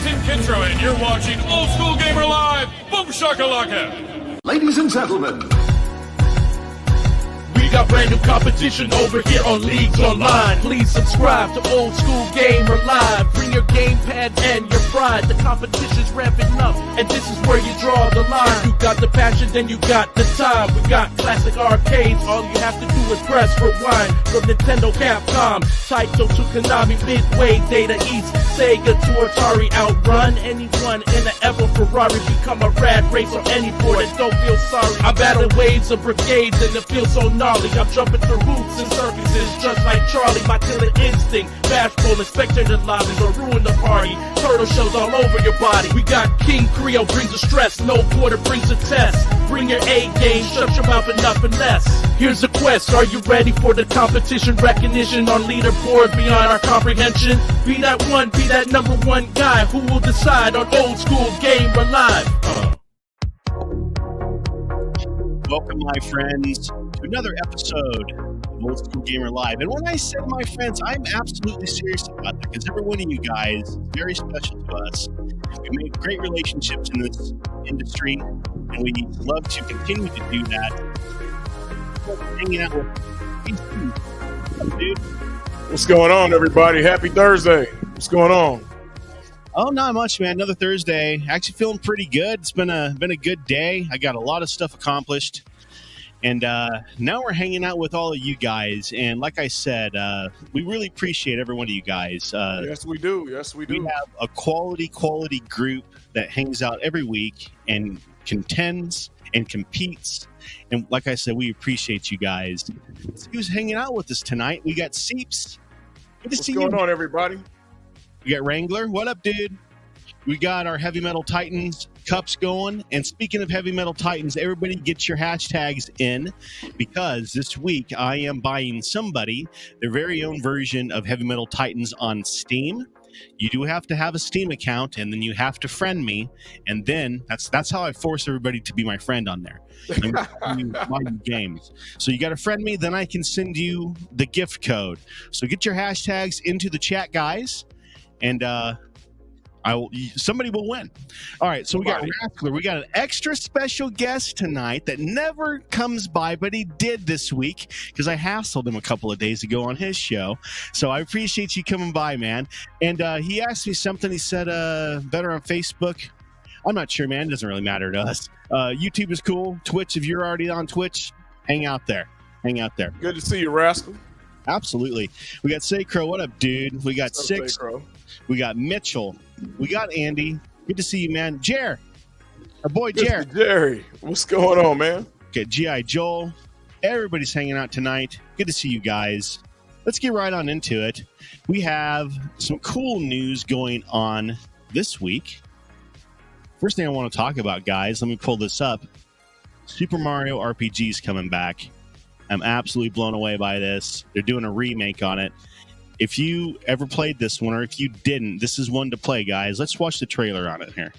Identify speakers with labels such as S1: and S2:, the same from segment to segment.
S1: Tim Kittro, and you're watching Old School Gamer Live. Boom shakalaka!
S2: Ladies and gentlemen,
S3: we got brand new competition over here on Leagues Online. Please subscribe to Old School Gamer Live. Bring your gamepad and your pride. The competition's ramping up, and this is where you draw the line. You got the passion, then you got the time. We got classic arcades. All you have to do is press rewind. From Nintendo, Capcom, Taito to Konami, Midway, Data East, Sega to Atari. Outrun anyone in an Evo Ferrari. Become a rad race on any board and don't feel sorry. I'm battling waves of brigades and it feels so gnarly. I'm jumping through hoops and circuses just like Charlie. My killer instinct, bashful and spectator lobbies will ruin the party. Turtle shells all over your body. We got King Creole brings the stress, no quarter brings a test. Bring your A game, shut your mouth enough and less. Here's the quest, are you ready for the competition? Recognition on leaderboard beyond our comprehension. Be that one, be that number one guy who will decide on Old School Gamer Live.
S4: Welcome, my friends, to another episode of Old School Gamer Live. And when I say my friends, I'm absolutely serious about that because every one of you guys is very special to us. We make great relationships in this industry, and we love to continue to do that. Hanging out with dude.
S5: What's going on, everybody? Happy Thursday. What's going on?
S4: Oh, not much, man. Another Thursday. Actually feeling pretty good. It's been a good day. I got a lot of stuff accomplished. And now we're hanging out with all of you guys. And like I said, we really appreciate every one of you guys.
S5: Yes, we do. Yes, we do.
S4: We have a quality group that hangs out every week and contends and competes. And like I said, we appreciate you guys. Who's hanging out with us tonight? We got Seeps. Good to see you.
S5: What's going on, everybody?
S4: We got Wrangler. What up, dude? We got our Heavy Metal Titans cups going. And speaking of Heavy Metal Titans, everybody get your hashtags in because this week I am buying somebody their very own version of Heavy Metal Titans on Steam. You do have to have a Steam account, and then you have to friend me, and then that's how I force everybody to be my friend on there. And you buy games. So you got to friend me, then I can send you the gift code. So get your hashtags into the chat, guys. And somebody will win. All right, so we got Wrangler. We got an extra special guest tonight that never comes by, but he did this week because I hassled him a couple of days ago on his show. So I appreciate you coming by, man. And he asked me something. He said, better on Facebook. I'm not sure, man. It doesn't really matter to us. YouTube is cool. Twitch, if you're already on Twitch, hang out there. Hang out there.
S5: Good to see you, Rascal.
S4: Absolutely. We got Saycro. What up, dude? We got Six.
S5: Saycro?
S4: We got Mitchell. We got Andy. Good to see you, man. Jer. Our boy Jer.
S5: Jerry. What's going on, man?
S4: Okay, G.I. Joel. Everybody's hanging out tonight. Good to see you guys. Let's get right on into it. We have some cool news going on this week. First thing I want to talk about, guys, let me pull this up. Super Mario RPG is coming back. I'm absolutely blown away by this. They're doing a remake on it. If you ever played this one, or if you didn't, this is one to play, guys. Let's watch the trailer on it here.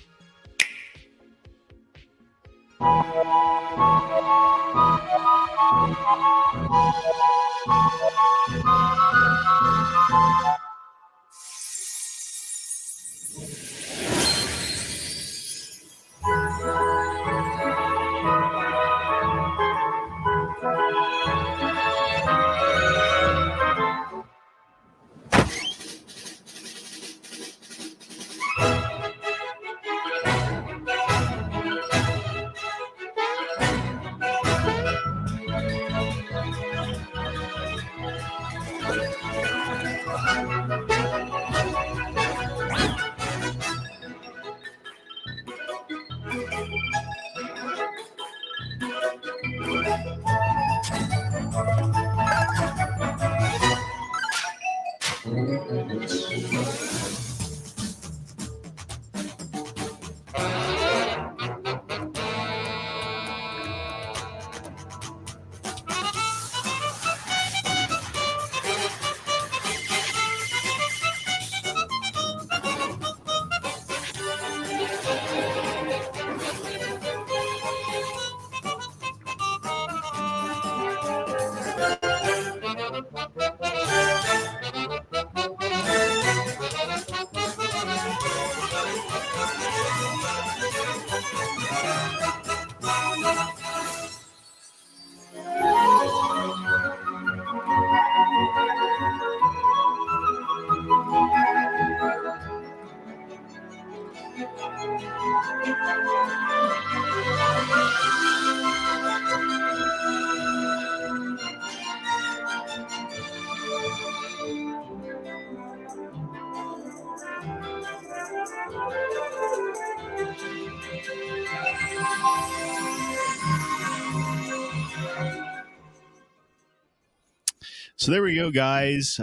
S4: So there we go, guys.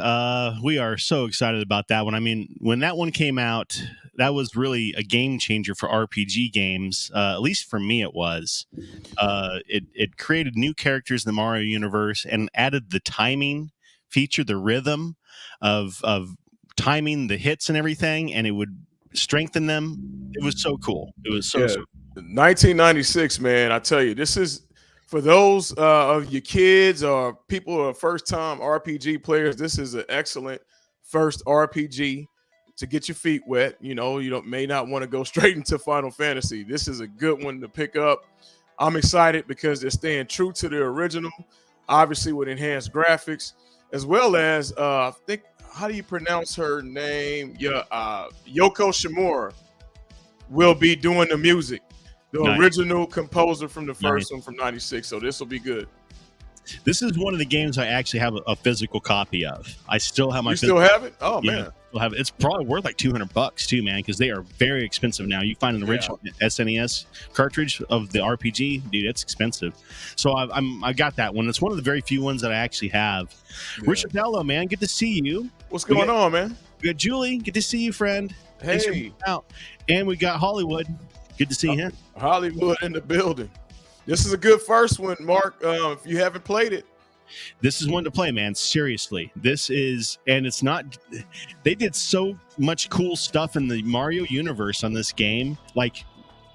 S4: We are so excited about that one. I mean, when that one came out, that was really a game changer for RPG games. At least for me, it was. It created new characters in the Mario universe and added the timing feature, the rhythm of timing the hits and everything, and it would strengthen them. It was so cool. It was so
S5: 1996, man. I tell you, this is for those of your kids or people who are first-time RPG players. This is an excellent first RPG to get your feet wet. You know, may not want to go straight into Final Fantasy. This is a good one to pick up. I'm excited because they're staying true to the original, obviously with enhanced graphics, as well as I think, how do you pronounce her name? Yeah, Yoko Shimura will be doing the music. The original composer from the first one from 96. So this will be good.
S4: This is one of the games I actually have a physical copy of. I still have my.
S5: You still have it? Oh,
S4: yeah,
S5: man.
S4: Still have it. It's probably worth like $200 too, man, because they are very expensive now. You find an original SNES cartridge of the RPG, dude, it's expensive. So I got that one. It's one of the very few ones that I actually have. Yeah. Richard Dello, man, good to see you.
S5: What's going on, man?
S4: We got Julie. Good to see you, friend.
S5: Hey.
S4: And we got Hollywood. Good to see him.
S5: Hollywood in the building. This is a good first one, Mark. If you haven't played it,
S4: this is one to play, man. Seriously, this is, and it's not. They did so much cool stuff in the Mario universe on this game. Like,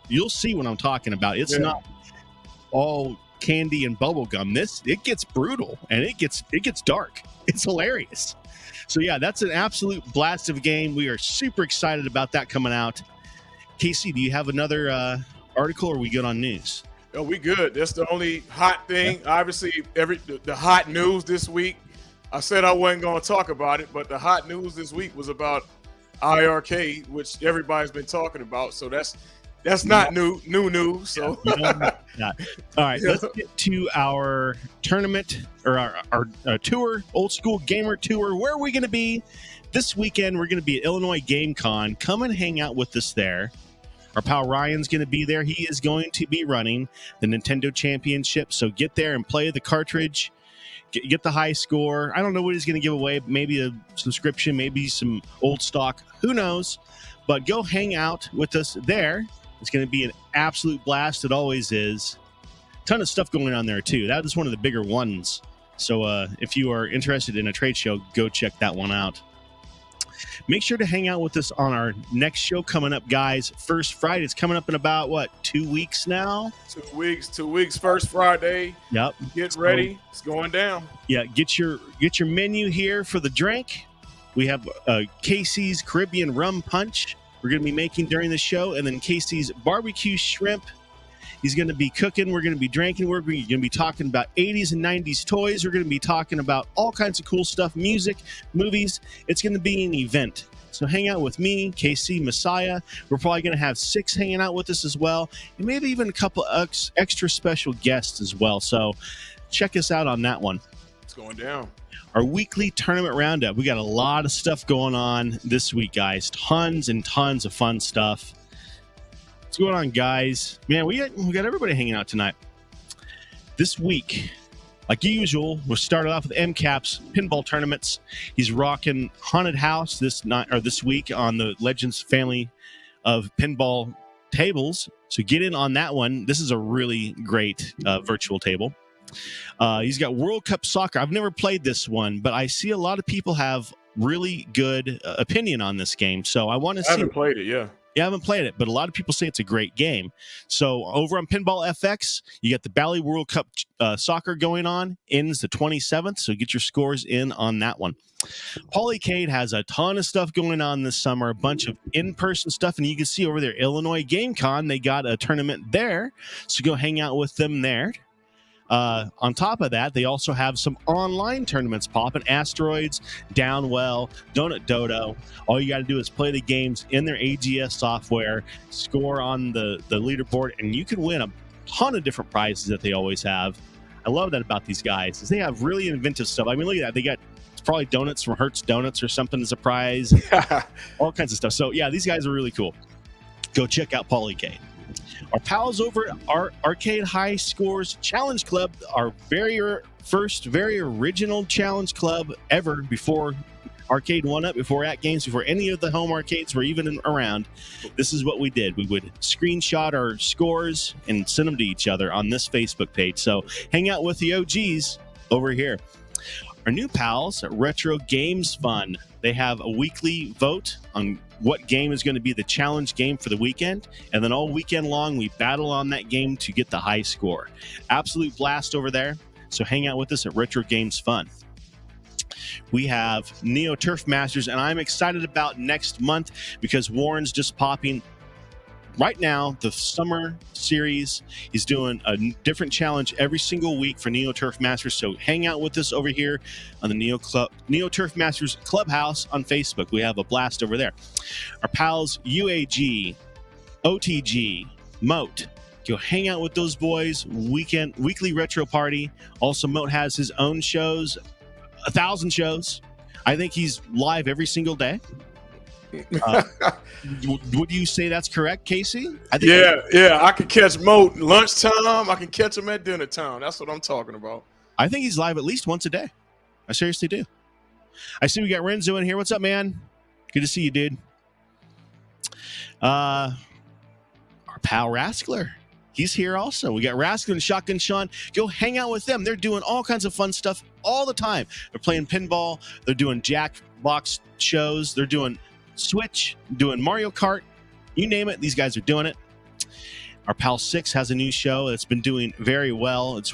S4: you'll see what I'm talking about. It's not all candy and bubblegum. It gets brutal and it gets dark. It's hilarious. So yeah, that's an absolute blast of a game. We are super excited about that coming out. Casey, do you have another article, or are we good on news?
S5: Oh, we good. That's the only hot thing. Yeah. Obviously, the hot news this week. I said I wasn't going to talk about it, but the hot news this week was about IRK, which everybody's been talking about. So that's not new news. So
S4: all right, let's get to our tournament, or our tour, Old School Gamer Tour. Where are we going to be this weekend? We're going to be at Illinois Game Con. Come and hang out with us there. Our pal Ryan's going to be there. He is going to be running the Nintendo Championship. So get there and play the cartridge. Get the high score. I don't know what he's going to give away. Maybe a subscription, maybe some old stock. Who knows? But go hang out with us there. It's going to be an absolute blast. It always is. Ton of stuff going on there, too. That is one of the bigger ones. So if you are interested in a trade show, go check that one out. Make sure to hang out with us on our next show coming up, guys. First Friday. It's coming up in about, 2 weeks now? 2 weeks.
S5: 2 weeks, First Friday.
S4: Yep.
S5: Get ready. It's going down.
S4: Yeah, get your menu here for the drink. We have Casey's Caribbean Rum Punch we're going to be making during the show, and then Casey's Barbecue Shrimp. He's going to be cooking. We're going to be drinking. We're going to be talking about 80s and 90s toys. We're going to be talking about all kinds of cool stuff, music, movies. It's going to be an event. So hang out with me, KC, Messiah. We're probably going to have 6 hanging out with us as well, and maybe even a couple extra special guests as well. So check us out on that one.
S5: It's going down.
S4: Our weekly tournament roundup. We got a lot of stuff going on this week, guys. Tons and tons of fun stuff. What's going on, guys? Man, we got everybody hanging out tonight. This week, like usual, we'll start off with MCAP's pinball tournaments. He's rocking Haunted House this week on the Legends family of pinball tables. So get in on that one. This is a really great virtual table. He's got World Cup Soccer. I've never played this one, but I see a lot of people have really good opinion on this game. So I want to see.
S5: I haven't played it, yeah.
S4: Yeah, I haven't played it, but a lot of people say it's a great game. So over on Pinball FX, you got the Bally World Cup Soccer going on. Ends the 27th, so get your scores in on that one. Polycade has a ton of stuff going on this summer, a bunch of in-person stuff, and you can see over there, Illinois Game Con, they got a tournament there, so go hang out with them there. On top of that, they also have some online tournaments popping. Asteroids, Downwell, Donut Dodo. All you got to do is play the games in their AGS software, score on the leaderboard, and you can win a ton of different prizes that they always have. I love that about these guys, is they have really inventive stuff. I mean, look at that. They got probably donuts from Hertz Donuts or something as a prize. All kinds of stuff. So, yeah, these guys are really cool. Go check out Polycade. Our pals over at our Arcade High Scores Challenge Club, our first very original challenge club ever, before Arcade 1-Up, before At Games, before any of the home arcades were even around. This is what we did. We would screenshot our scores and send them to each other on this Facebook page. So hang out with the OGs over here. Our new pals at Retro Games Fun. They have a weekly vote on what game is going to be the challenge game for the weekend. And then all weekend long, we battle on that game to get the high score. Absolute blast over there. So hang out with us at Retro Games Fun. We have Neo Turf Masters, and I'm excited about next month because Warren's just popping. Right now, the summer series is doing a different challenge every single week for Neo Turf Masters. So hang out with us over here on the Neo Turf Masters Clubhouse on Facebook. We have a blast over there. Our pals UAG, OTG, Moat. Go hang out with those boys. Weekly retro party. Also, Moat has his own shows, 1,000 shows. I think he's live every single day. Would you say that's correct, Casey? I think
S5: I can catch Moat lunchtime. I can catch him at dinner time. That's what I'm talking about.
S4: I think he's live at least once a day. I seriously do. I see we got Renzo in here. What's up, man? Good to see you, dude. Our pal Raskler. He's here also. We got Raskler and Shotgun Sean. Go hang out with them. They're doing all kinds of fun stuff all the time. They're playing pinball. They're doing Jackbox shows. They're doing Switch, doing Mario Kart. You name it, these guys are doing it. Our pal Six has a new show that's been doing very well. It's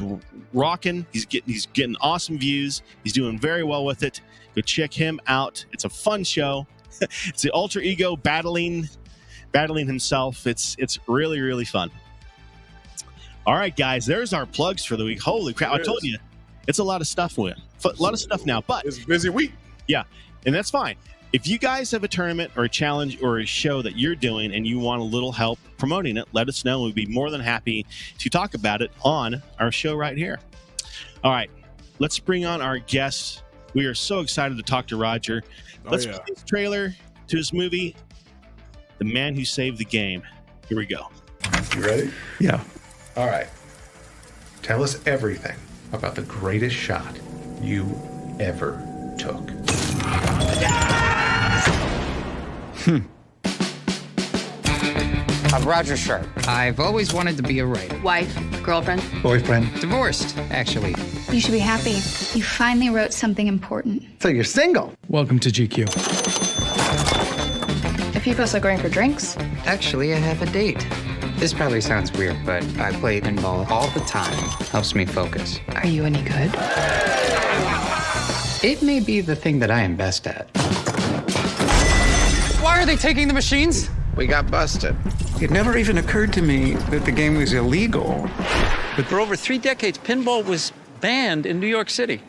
S4: rocking. He's getting awesome views. He's doing very well with it. Go check him out. It's a fun show. It's the alter ego battling himself. It's really, really fun. All right, guys, there's our plugs for the week. Holy crap. I told you, it's a lot of stuff a lot of stuff now, but
S5: it's a busy week.
S4: Yeah, and that's fine. If you guys have a tournament or a challenge or a show that you're doing and you want a little help promoting it, let us know. We'd be more than happy to talk about it on our show right here. All right, let's bring on our guests. We are so excited to talk to Roger. Let's play this trailer to his movie, The Man Who Saved the Game. Here we go.
S2: You ready?
S6: Yeah.
S2: All right. Tell us everything about the greatest shot you ever took.
S7: I'm Roger Sharpe. I've always wanted to be a writer.
S8: Wife, girlfriend,
S6: Boyfriend.
S7: Divorced, actually.
S9: You should be happy. You finally wrote something important.
S6: So you're single. Welcome to GQ.
S8: if you guys are going for drinks.
S7: Actually, I have a date. This probably sounds weird, but I play pinball all the time. Helps me focus.
S8: Are you any good?
S7: It may be the thing that I am best at.
S10: Why are they taking the machines?
S7: We got busted.
S11: It never even occurred to me that the game was illegal.
S10: But for over 3 decades, pinball was banned in New York City.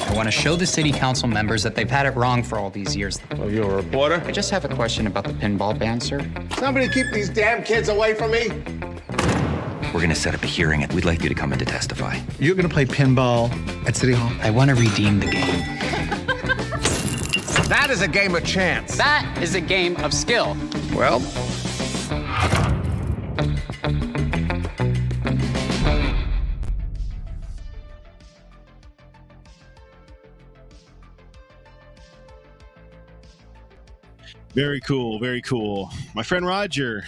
S7: I want to show the city council members that they've had it wrong for all these years.
S11: Oh, you're a reporter?
S7: I just have a question about the pinball ban, sir.
S11: Somebody keep these damn kids away from me!
S12: We're going to set up a hearing, and we'd like you to come in to testify.
S6: You're going to play pinball at City Hall?
S7: I want to redeem the game.
S11: That is a game of chance.
S10: That is a game of skill.
S11: Well,
S4: very cool, very cool. My friend Roger,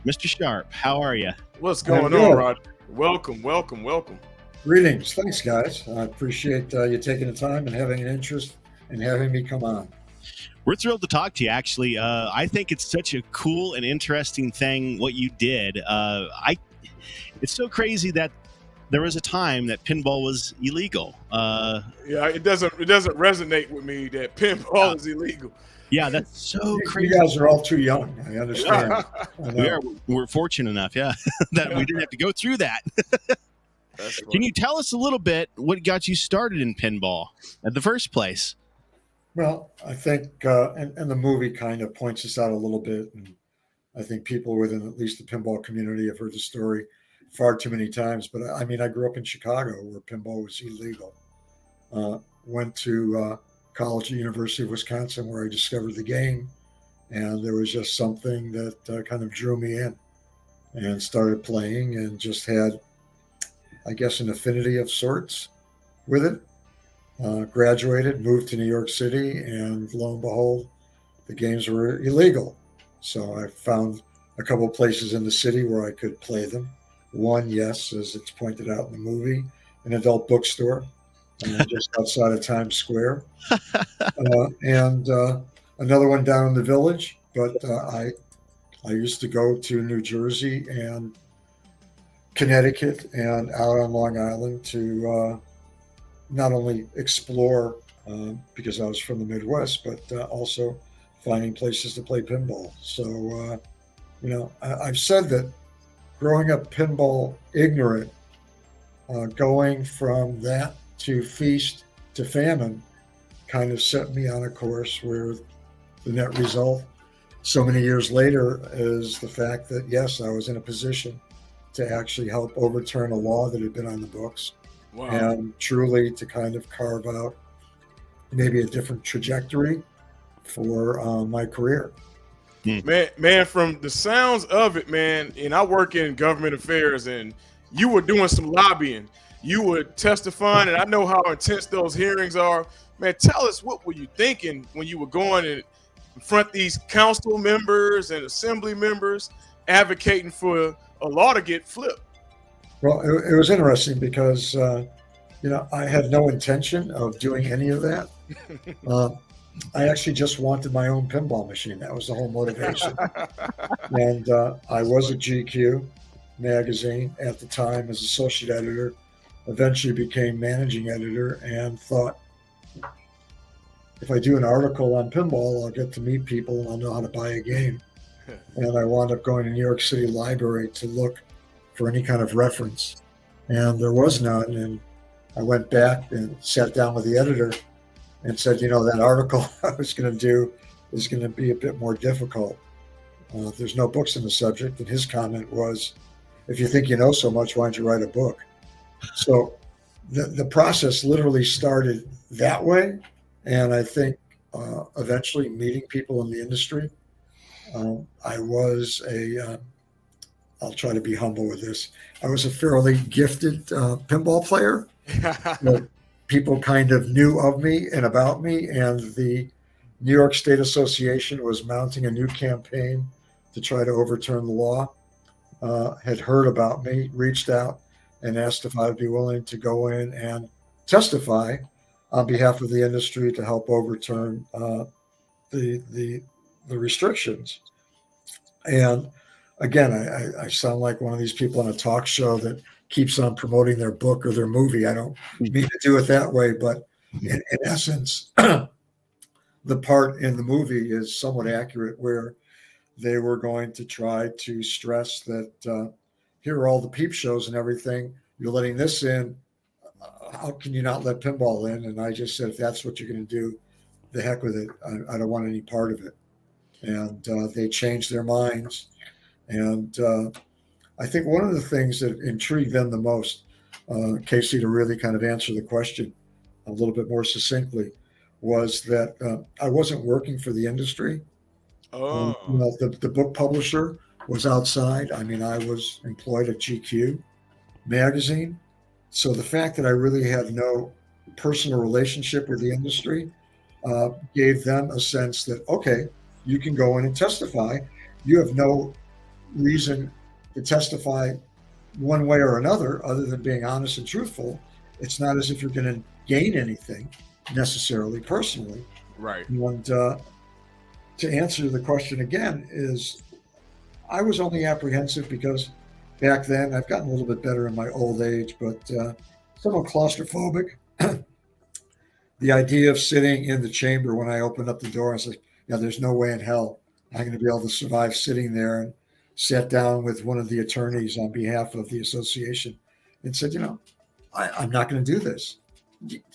S4: Mr. Sharpe, how are you?
S5: What's going on, Roger? Welcome, welcome, welcome.
S13: Greetings. Thanks, guys. I appreciate you taking the time and having an interest and having me come on.
S4: We're thrilled to talk to you, actually. I think it's such a cool and interesting thing what you did. It's so crazy that there was a time that pinball was illegal.
S5: Yeah, it doesn't resonate with me that pinball is illegal.
S4: Yeah, that's so crazy.
S13: You guys are all too young. I understand.
S4: We're fortunate enough, yeah, that we didn't have to go through that. Can you tell us a little bit what got you started in pinball in the first place?
S13: Well, I think, and the movie kind of points this out a little bit. And I think people within at least the pinball community have heard the story far too many times. But I mean, I grew up in Chicago where pinball was illegal. Went to college at the University of Wisconsin where I discovered the game. And there was just something that kind of drew me in and started playing and just had, I guess, an affinity of sorts with it. Graduated, moved to New York City, and lo and behold, the games were illegal. So I found a couple of places in the city where I could play them. One, yes, as it's pointed out in the movie, an adult bookstore just outside of Times Square. And another one down in the Village. But I used to go to New Jersey and Connecticut and out on Long Island to not only explore because I was from the Midwest, but also finding places to play pinball. So, I've said that growing up pinball ignorant, going from that to feast to famine kind of set me on a course where the net result so many years later is the fact that, yes, I was in a position to actually help overturn a law that had been on the books.
S5: Wow.
S13: And truly to kind of carve out maybe a different trajectory for my career.
S5: Man, from the sounds of it, man, and I work in government affairs, and you were doing some lobbying. You were testifying, and I know how intense those hearings are. Man, tell us, what were you thinking when you were going and confront these council members and assembly members advocating for a law to get flipped?
S13: Well, it was interesting because, I had no intention of doing any of that. I actually just wanted my own pinball machine. That was the whole motivation. And I was at GQ magazine at the time as associate editor, eventually became managing editor, and thought, if I do an article on pinball, I'll get to meet people and I'll know how to buy a game. And I wound up going to New York City Library to look for any kind of reference. And there was none. And I went back and sat down with the editor and said, that article I was going to do is going to be a bit more difficult. There's no books on the subject. And his comment was, if you think you know so much, why don't you write a book? So the process literally started that way. And I think eventually meeting people in the industry, I was I'll try to be humble with this. I was a fairly gifted pinball player. People kind of knew of me and about me, and the New York State Association was mounting a new campaign to try to overturn the law. Had heard about me, reached out and asked if I'd be willing to go in and testify on behalf of the industry to help overturn the restrictions. And again, I sound like one of these people on a talk show that keeps on promoting their book or their movie. I don't mean to do it that way, but in essence, the part in the movie is somewhat accurate, where they were going to try to stress that here are all the peep shows and everything. You're letting this in. How can you not let pinball in? And I just said, if that's what you're going to do, the heck with it. I don't want any part of it. And they changed their minds. And I think one of the things that intrigued them the most, Casey, to really kind of answer the question a little bit more succinctly, was that I wasn't working for the industry. The book publisher was outside. I mean, I was employed at GQ magazine. So the fact that I really had no personal relationship with the industry gave them a sense that, okay, you can go in and testify. You have no reason to testify one way or another other than being honest and truthful. It's not as if you're going to gain anything necessarily personally.
S5: Right.
S13: And to answer the question again is, I was only apprehensive because back then, I've gotten a little bit better in my old age, but somewhat claustrophobic. The idea of sitting in the chamber when I opened up the door, I was like, there's no way in hell I'm going to be able to survive sitting there, and sat down with one of the attorneys on behalf of the association and said, I'm not going to do this.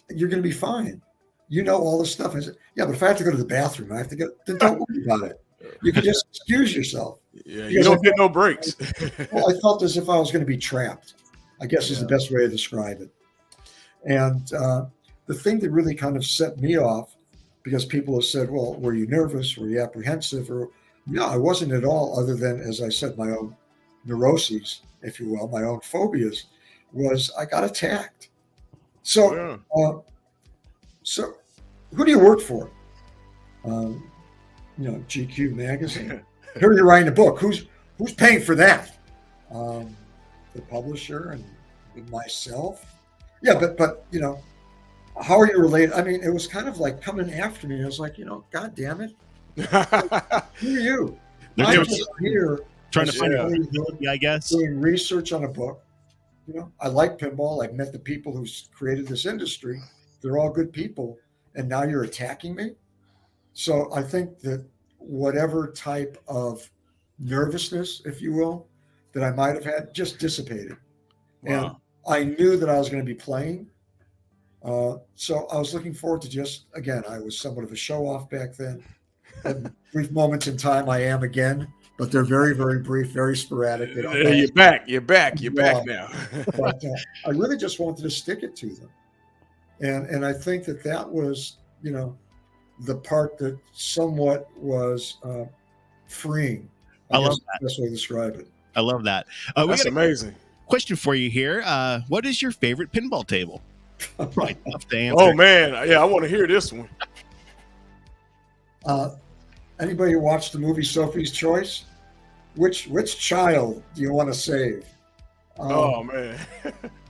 S13: You're going to be fine. You know all this stuff. I said, yeah, but if I have to go to the bathroom, I have to go, then don't worry about it. You can just excuse yourself.
S5: Yeah, you don't get no breaks.
S13: Well, I felt as if I was going to be trapped, I guess is the best way to describe it. And the thing that really kind of set me off, because people have said, well, were you nervous? Were you apprehensive? Or no, I wasn't at all, other than, as I said, my own neuroses, if you will, my own phobias, was I got attacked. So, so who do you work for? GQ magazine. Here you're writing a book. Who's paying for that? The publisher and myself. Yeah, but how are you related? I mean, it was kind of like coming after me. I was like, God damn it. Who are you? I'm just here
S4: trying to find out, I guess.
S13: Doing research on a book. I like pinball. I've met the people who created this industry. They're all good people. And now you're attacking me? So I think that whatever type of nervousness, if you will, that I might have had just dissipated. Wow. And I knew that I was going to be playing. So I was looking forward to again, I was somewhat of a show off back then. At brief moments in time, I am again, but they're very, very brief, very sporadic.
S5: You're back now.
S13: But I really just wanted to stick it to them. And I think that was, the part that somewhat was freeing.
S4: I love that.
S13: That's the way to describe it.
S4: I love that.
S5: That's amazing.
S4: Question for you here. What is your favorite pinball table? Right, tough to answer.
S5: Oh, man. Yeah, I want to hear this one.
S13: Anybody who watched the movie Sophie's Choice? Which child do you want to save?
S5: Oh, man.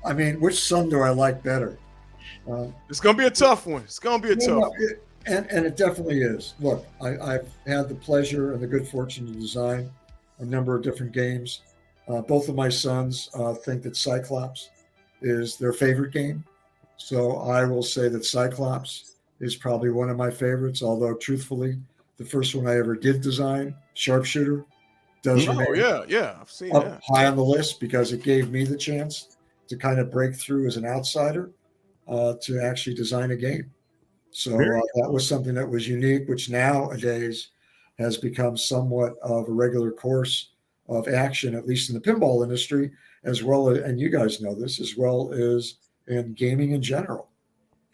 S13: I mean, which son do I like better?
S5: It's going to be a tough one. It's going to be a tough one.
S13: And it definitely is. Look, I've had the pleasure and the good fortune to design a number of different games. Both of my sons think that Cyclops is their favorite game. So I will say that Cyclops is probably one of my favorites, although truthfully, the first one I ever did design, Sharpshooter, does remain
S5: I've seen that.
S13: high on the list because it gave me the chance to kind of break through as an outsider to actually design a game. So that was something that was unique, which nowadays has become somewhat of a regular course of action, at least in the pinball industry, as well as, and you guys know this, as well as in gaming in general.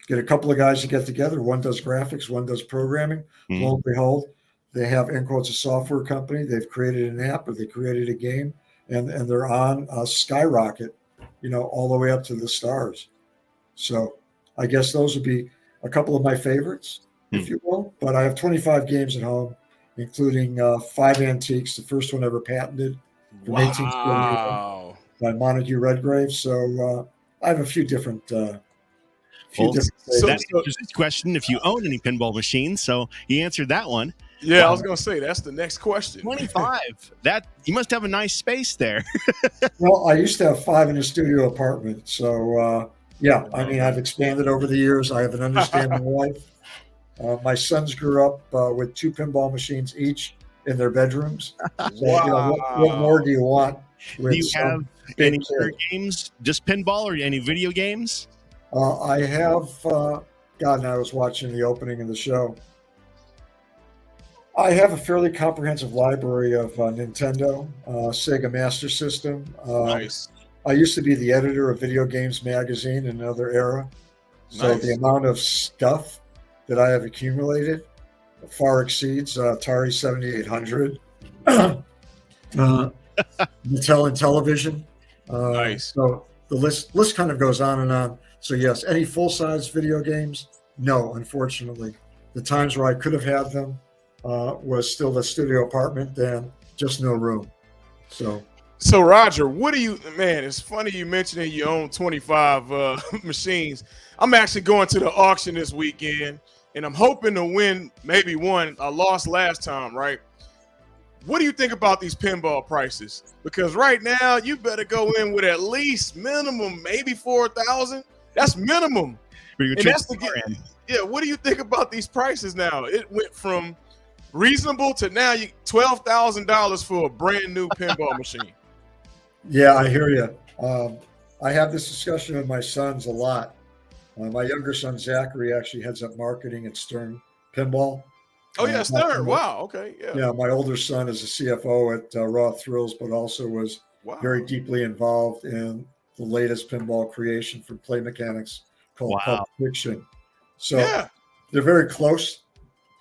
S13: Get a couple of guys to get together. One does graphics, one does programming. Lo and behold, they have, in quotes, a software company. They've created an app or they created a game, and they're on a skyrocket, all the way up to the stars. So I guess those would be a couple of my favorites, if you will. But I have 25 games at home, including 5 antiques. The first one ever patented from 1848 by Montague Redgrave. So I have a few different.
S4: That answers this question: if you own any pinball machines, so you answered that one.
S5: Yeah, I was going to say that's the next question.
S4: 25. That you must have a nice space there.
S13: Well, I used to have 5 in a studio apartment, so. Yeah, I mean, I've expanded over the years. I have an understanding wife. My sons grew up with 2 pinball machines each in their bedrooms. So, what more do you want?
S4: Do you have any other games, just pinball, or any video games?
S13: I have, and I was watching the opening of the show. I have a fairly comprehensive library of Nintendo, Sega Master System.
S5: Nice.
S13: I used to be the editor of Video Games Magazine in another era. So the amount of stuff that I have accumulated far exceeds Atari 7800, Mattel and television.
S5: Nice.
S13: So the list kind of goes on and on. So yes, any full-size video games? No, unfortunately. The times where I could have had them was still the studio apartment and just no room.
S5: So Roger, it's funny you mentioned that you own 25 machines. I'm actually going to the auction this weekend, and I'm hoping to win maybe one. I lost last time, right? What do you think about these pinball prices? Because right now, you better go in with at least minimum, maybe 4,000. That's minimum. And that's what do you think about these prices now? It went from reasonable to now $12,000 for a brand new pinball machine.
S13: Yeah, I hear you. I have this discussion with my sons a lot. My younger son, Zachary, actually heads up marketing at Stern Pinball.
S5: Oh, yeah, Stern. Wow. Okay. Yeah.
S13: Yeah, my older son is a CFO at Raw Thrills, but also was very deeply involved in the latest pinball creation for Play Mechanics called Pulp Fiction. So they're very close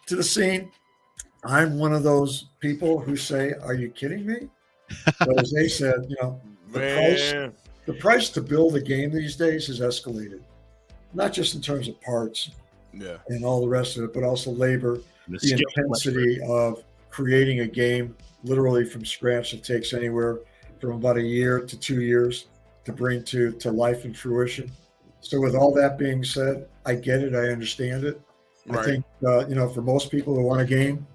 S13: to the scene. I'm one of those people who say, "Are you kidding me?" But as they said, the price to build a game these days has escalated, not just in terms of parts and all the rest of it, but also labor, the intensity of creating a game literally from scratch. It takes anywhere from about a year to 2 years to bring to life and fruition. So with all that being said, I get it. I understand it. I think, for most people who want a game,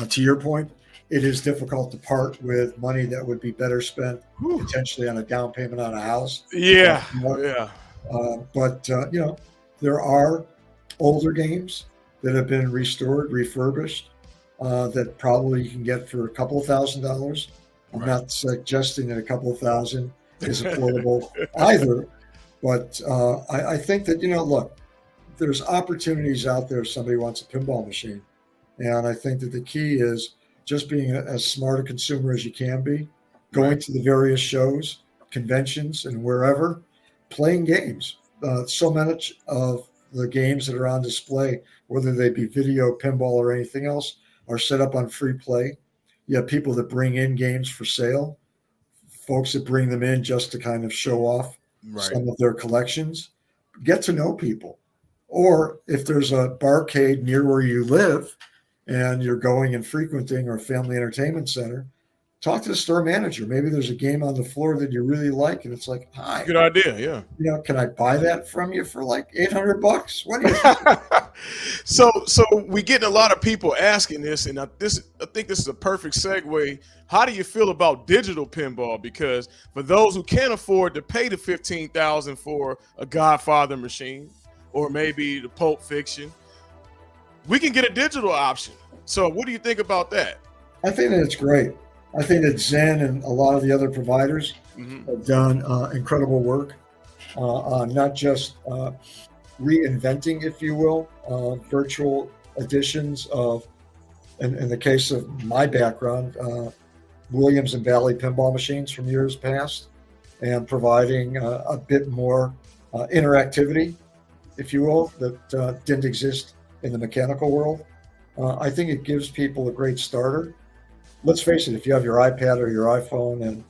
S13: to your point, it is difficult to part with money that would be better spent potentially on a down payment on a house. But there are older games that have been restored, refurbished, that probably you can get for a couple of $1,000s. I'm not suggesting that a couple of thousand is affordable either, but I think that, look, there's opportunities out there if somebody wants a pinball machine. And I think that the key is just being as smart a consumer as you can be, going to the various shows, conventions, and wherever, playing games. So much of the games that are on display, whether they be video, pinball, or anything else, are set up on free play. You have people that bring in games for sale, folks that bring them in just to kind of show off some of their collections. Get to know people. Or if there's a barcade near where you live and you're going and frequenting, or a family entertainment center, talk to the store manager. Maybe there's a game on the floor that you really like, and it's like, hi.
S5: Good idea, yeah.
S13: Can I buy that from you for like $800? What do you think?
S5: So we getting a lot of people asking this, and I think this is a perfect segue. How do you feel about digital pinball? Because for those who can't afford to pay the $15,000 for a Godfather machine, or maybe the Pulp Fiction, we can get a digital option. So what do you think about that?
S13: I think that it's great. I think that Zen and a lot of the other providers have done incredible work on not just reinventing, if you will, virtual editions of, in the case of my background, Williams and Bally pinball machines from years past, and providing a bit more interactivity, if you will, that didn't exist in the mechanical world. I think it gives people a great starter. Let's face it, if you have your iPad or your iPhone and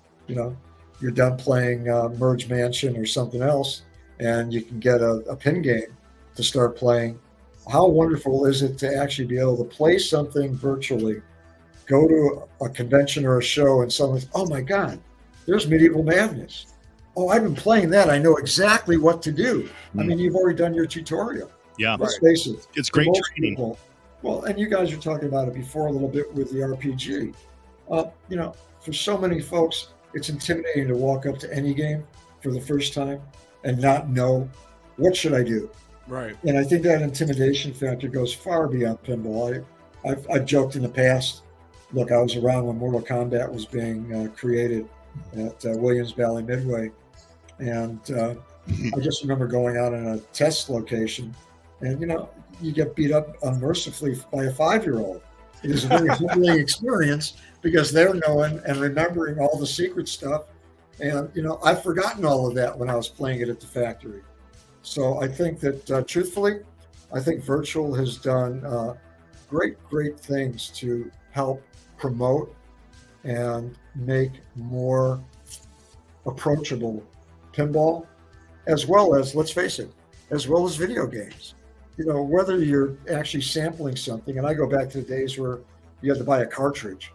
S13: you're done playing Merge Mansion or something else, and you can get a pin game to start playing, how wonderful is it to actually be able to play something virtually, go to a convention or a show, and someone's, oh my God, there's Medieval Madness. Oh, I've been playing that. I know exactly what to do. I mean, you've already done your tutorial.
S4: Yeah.
S13: Let's face it.
S4: It's great training.
S13: People, well, and you guys were talking about it before a little bit with the RPG. For so many folks, it's intimidating to walk up to any game for the first time and not know, what should I do?
S5: Right.
S13: And I think that intimidation factor goes far beyond pinball. I've joked in the past, look, I was around when Mortal Kombat was being created at Williams Valley Midway. And I just remember going out in a test location, and, you get beat up unmercifully by a 5-year-old. It is a very humbling experience because they're knowing and remembering all the secret stuff. And, I've forgotten all of that when I was playing it at the factory. So I think that, truthfully, I think virtual has done great things to help promote and make more approachable pinball, as well as, let's face it, as well as video games. Whether you're actually sampling something, and I go back to the days where you had to buy a cartridge,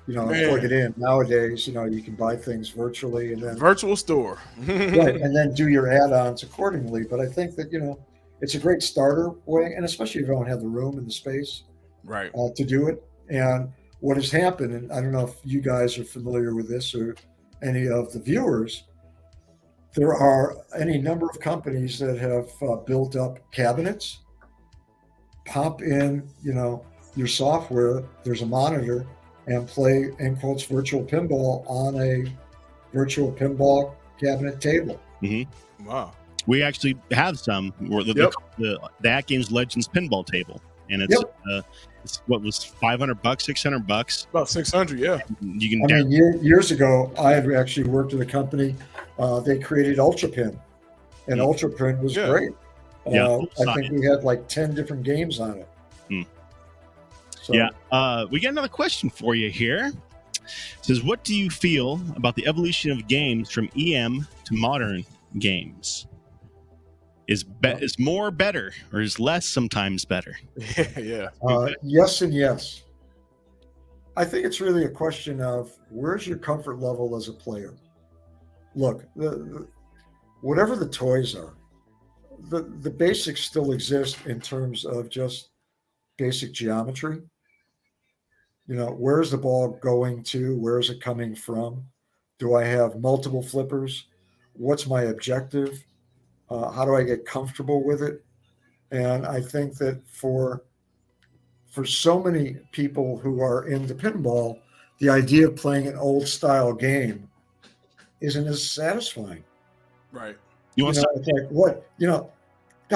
S13: and plug it in. Nowadays, you can buy things virtually, and then
S5: virtual store,
S13: right, and then do your add-ons accordingly. But I think that it's a great starter way, and especially if you don't have the room and the space,
S5: right,
S13: to do it. And what has happened, and I don't know if you guys are familiar with this or any of the viewers, there are any number of companies that have built up cabinets, pop in, your software, there's a monitor, and play, in quotes, virtual pinball on a virtual pinball cabinet table.
S4: Mm-hmm.
S5: Wow.
S4: We actually have some. The At Games Legends pinball table, and it's what was $500, $600.
S5: About 600, yeah.
S4: You can.
S13: Years ago, I had actually worked at a company. They created Ultra Pin, and Ultra Pin was great. I think we had like 10 different games on it. So,
S4: we got another question for you here. It says, what do you feel about the evolution of games from EM to modern games? Is more better, or is less sometimes better?
S5: Yeah.
S13: Yes and yes. I think it's really a question of where's your comfort level as a player. Look, whatever the toys are, the basics still exist in terms of just basic geometry. Where's the ball going to? Where is it coming from? Do I have multiple flippers? What's my objective? How do I get comfortable with it? And I think that for so many people who are into pinball, the idea of playing an old style game isn't as satisfying.
S5: Right.
S13: It's like, what? God,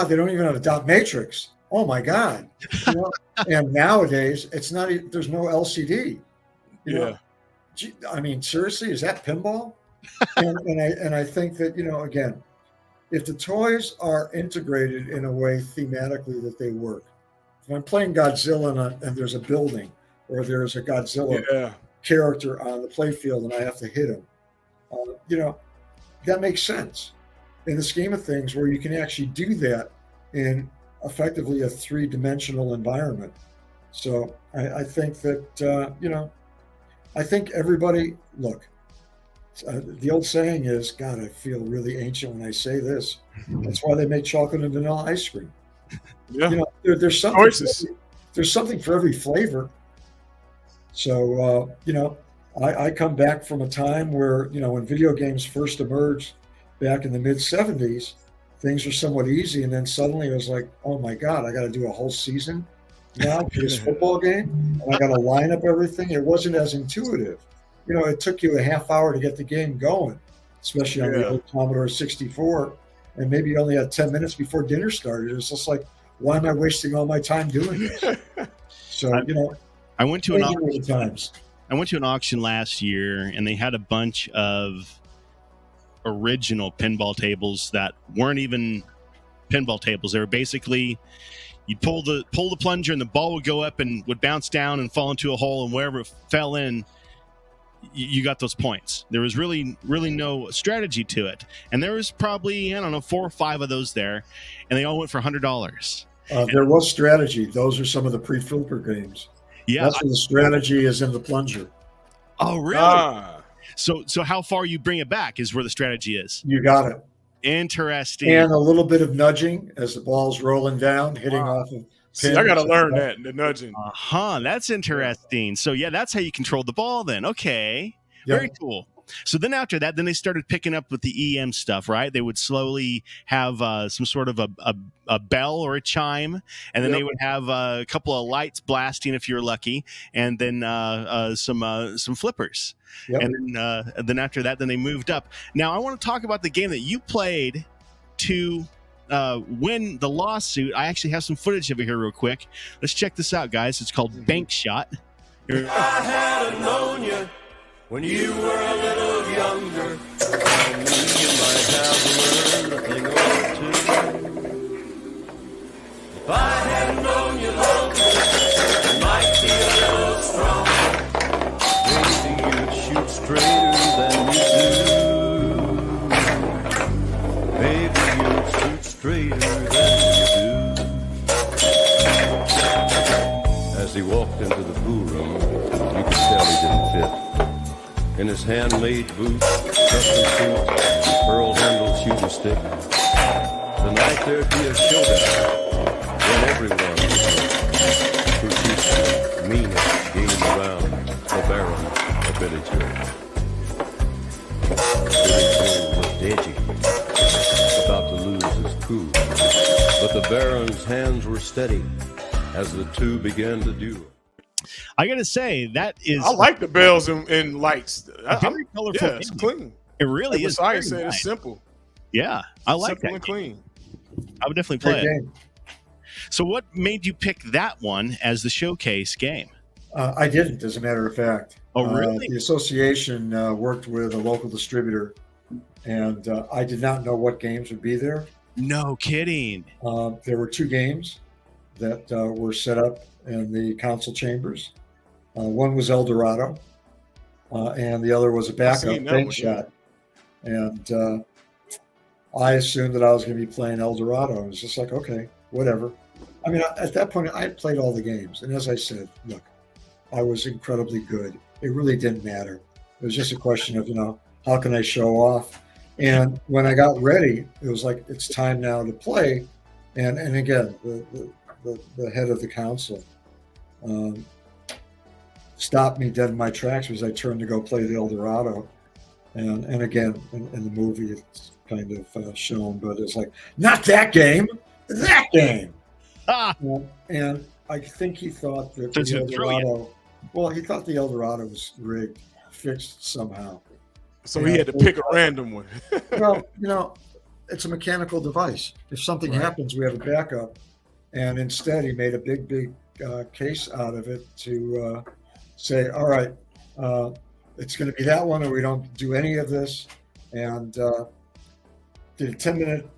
S13: they don't even have a dot matrix. Oh my God. And nowadays it's not, there's no LCD. Seriously, is that pinball? and I think that, again, if the toys are integrated in a way thematically that they work. If I'm playing Godzilla and there's a building, or there's a Godzilla character on the playfield and I have to hit him, that makes sense in the scheme of things, where you can actually do that in effectively a 3-dimensional environment. So I think that, I think everybody, look, the old saying is, God, I feel really ancient when I say this. That's why they make chocolate and vanilla ice cream.
S5: Yeah.
S13: There's something. There's something for every flavor. So I come back from a time where when video games first emerged back in the mid '70s, things were somewhat easy, and then suddenly it was like, oh my God, I got to do a whole season now for this football game, and I got to line up everything. It wasn't as intuitive. It took you a half hour to get the game going, especially on the old Commodore 64, and maybe you only had 10 minutes before dinner started. It was just like, why am I wasting all my time doing this? So,
S4: I went to an auction last year, and they had a bunch of original pinball tables that weren't even pinball tables. They were basically, you'd pull the plunger and the ball would go up and would bounce down and fall into a hole, and wherever it fell in, you got those points. There was really no strategy to it, and there was probably 4 or 5 of those there, and they all went for $100.
S13: There was strategy. Those are some of the pre-filter games.
S4: Yeah,
S13: that's where the strategy is in the plunger.
S4: Oh, really? So how far you bring it back is where the strategy is.
S13: You got it.
S4: Interesting.
S13: And a little bit of nudging as the ball's rolling down, hitting off of.
S5: See, I got to learn that, the nudging.
S4: That's interesting. So, that's how you control the ball then. Okay. Yep. Very cool. So then after that, then they started picking up with the EM stuff, right? They would slowly have some sort of a bell or a chime, and then they would have a couple of lights blasting if you're lucky, and then some flippers. Yep. And then after that, then they moved up. Now, I want to talk about the game that you played to win the lawsuit. I actually have some footage of it here real quick. Let's check this out, guys. It's called Bank Shot.
S3: I had known you when you were a little younger. I knew you might have learned a thing or two. If I had known you longer, you might be a little stronger. Maybe you'd shoot straighter than you do. Maybe you'd shoot straighter than you do. As he walked into the pool room, you could tell he didn't fit. In his handmade boots, custom suits, pearl-handled shooting stick. Tonight there'd be a showdown when everyone would know who keeps the meanest game around, the Baron of Billy Joe. Billy Joe was edgy, about to lose his cool, but the Baron's hands were steady as the two began to duel.
S4: I gotta say, that is.
S5: I like the bells and lights.
S4: Very colorful.
S5: Yeah, it's clean.
S4: It really is.
S5: I said it's simple.
S4: Yeah, I like
S5: Simple
S4: that
S5: and
S4: game.
S5: clean.
S4: I would definitely play
S13: Great
S4: it.
S13: game.
S4: So what made you pick that one as the showcase game?
S13: I didn't, as a matter of fact.
S4: Oh, really?
S13: The association worked with a local distributor, and I did not know what games would be there.
S4: No kidding.
S13: There were 2 games that were set up in the council chambers. One was El Dorado, and the other was a backup bank shot. And I assumed that I was going to be playing El Dorado. It was just like, okay, whatever. I mean, at that point, I had played all the games. And as I said, look, I was incredibly good. It really didn't matter. It was just a question of, how can I show off? And when I got ready, it was like, it's time now to play. And again, the head of the council stopped me dead in my tracks as I turned to go play the El Dorado. And again, in the movie, it's kind of shown, but it's like, not that game, that game. And I think he thought that the El Dorado, he thought the El Dorado was rigged, fixed somehow.
S5: So he had to pick a random one.
S13: Well, it's a mechanical device. If something happens, we have a backup. And instead, he made a big case out of it to say, all right, it's going to be that one, or we don't do any of this. And did a 10-minute,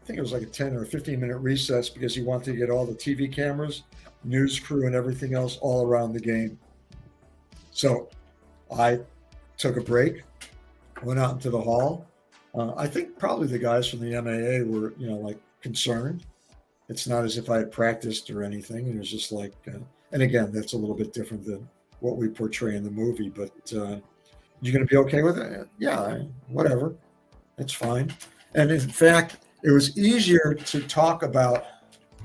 S13: I think it was like a 10 or a 15-minute recess because he wanted to get all the TV cameras, news crew, and everything else all around the game. So I took a break, went out into the hall. I think probably the guys from the MAA were, concerned. It's not as if I had practiced or anything. It was just like, and again, that's a little bit different than what we portray in the movie, but you're going to be okay with it? Yeah, whatever. It's fine. And in fact, it was easier to talk about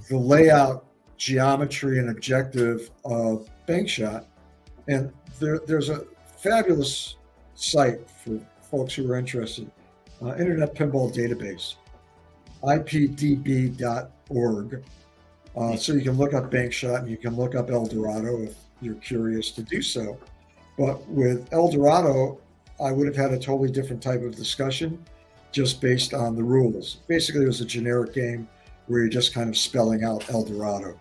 S13: the layout, geometry, and objective of bank shot. And there's a fabulous site for folks who are interested, Internet Pinball Database, ipdb.org. So you can look up bank shot and you can look up El Dorado if you're curious to do so. But with El Dorado, I would have had a totally different type of discussion just based on the rules. Basically, it was a generic game where you're just kind of spelling out El Dorado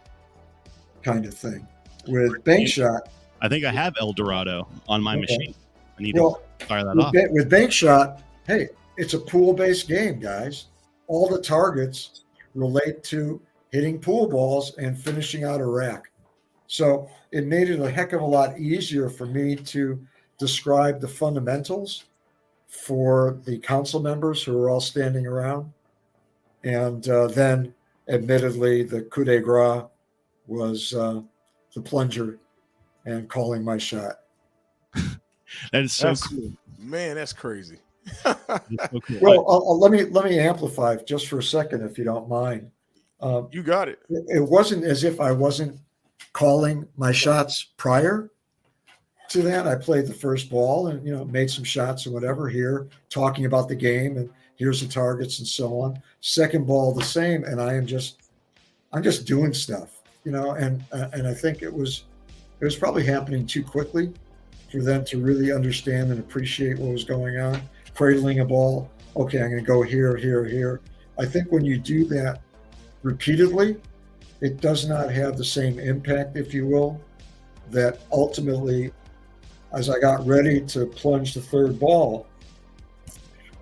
S13: kind of thing. With bank shot,
S4: I think I have El Dorado on my machine. I need to fire that off.
S13: With bank shot, hey, it's a pool-based game, guys. All the targets relate to hitting pool balls and finishing out a rack. So it made it a heck of a lot easier for me to describe the fundamentals for the council members who were all standing around. And then, admittedly, the coup de grace was the plunger and calling my shot.
S4: That is so cool.
S5: Man, that's crazy.
S4: So cool.
S13: Well, let me amplify just for a second, if you don't mind.
S5: You got it.
S13: It wasn't as if I wasn't calling my shots prior to that. I played the first ball and made some shots and whatever here, talking about the game and here's the targets and so on. Second ball the same, and I'm just doing stuff, and I think it was probably happening too quickly for them to really understand and appreciate what was going on. Cradling a ball, okay, I'm going to go here, here, here. I think when you do that repeatedly, it does not have the same impact, if you will, that ultimately, as I got ready to plunge the third ball,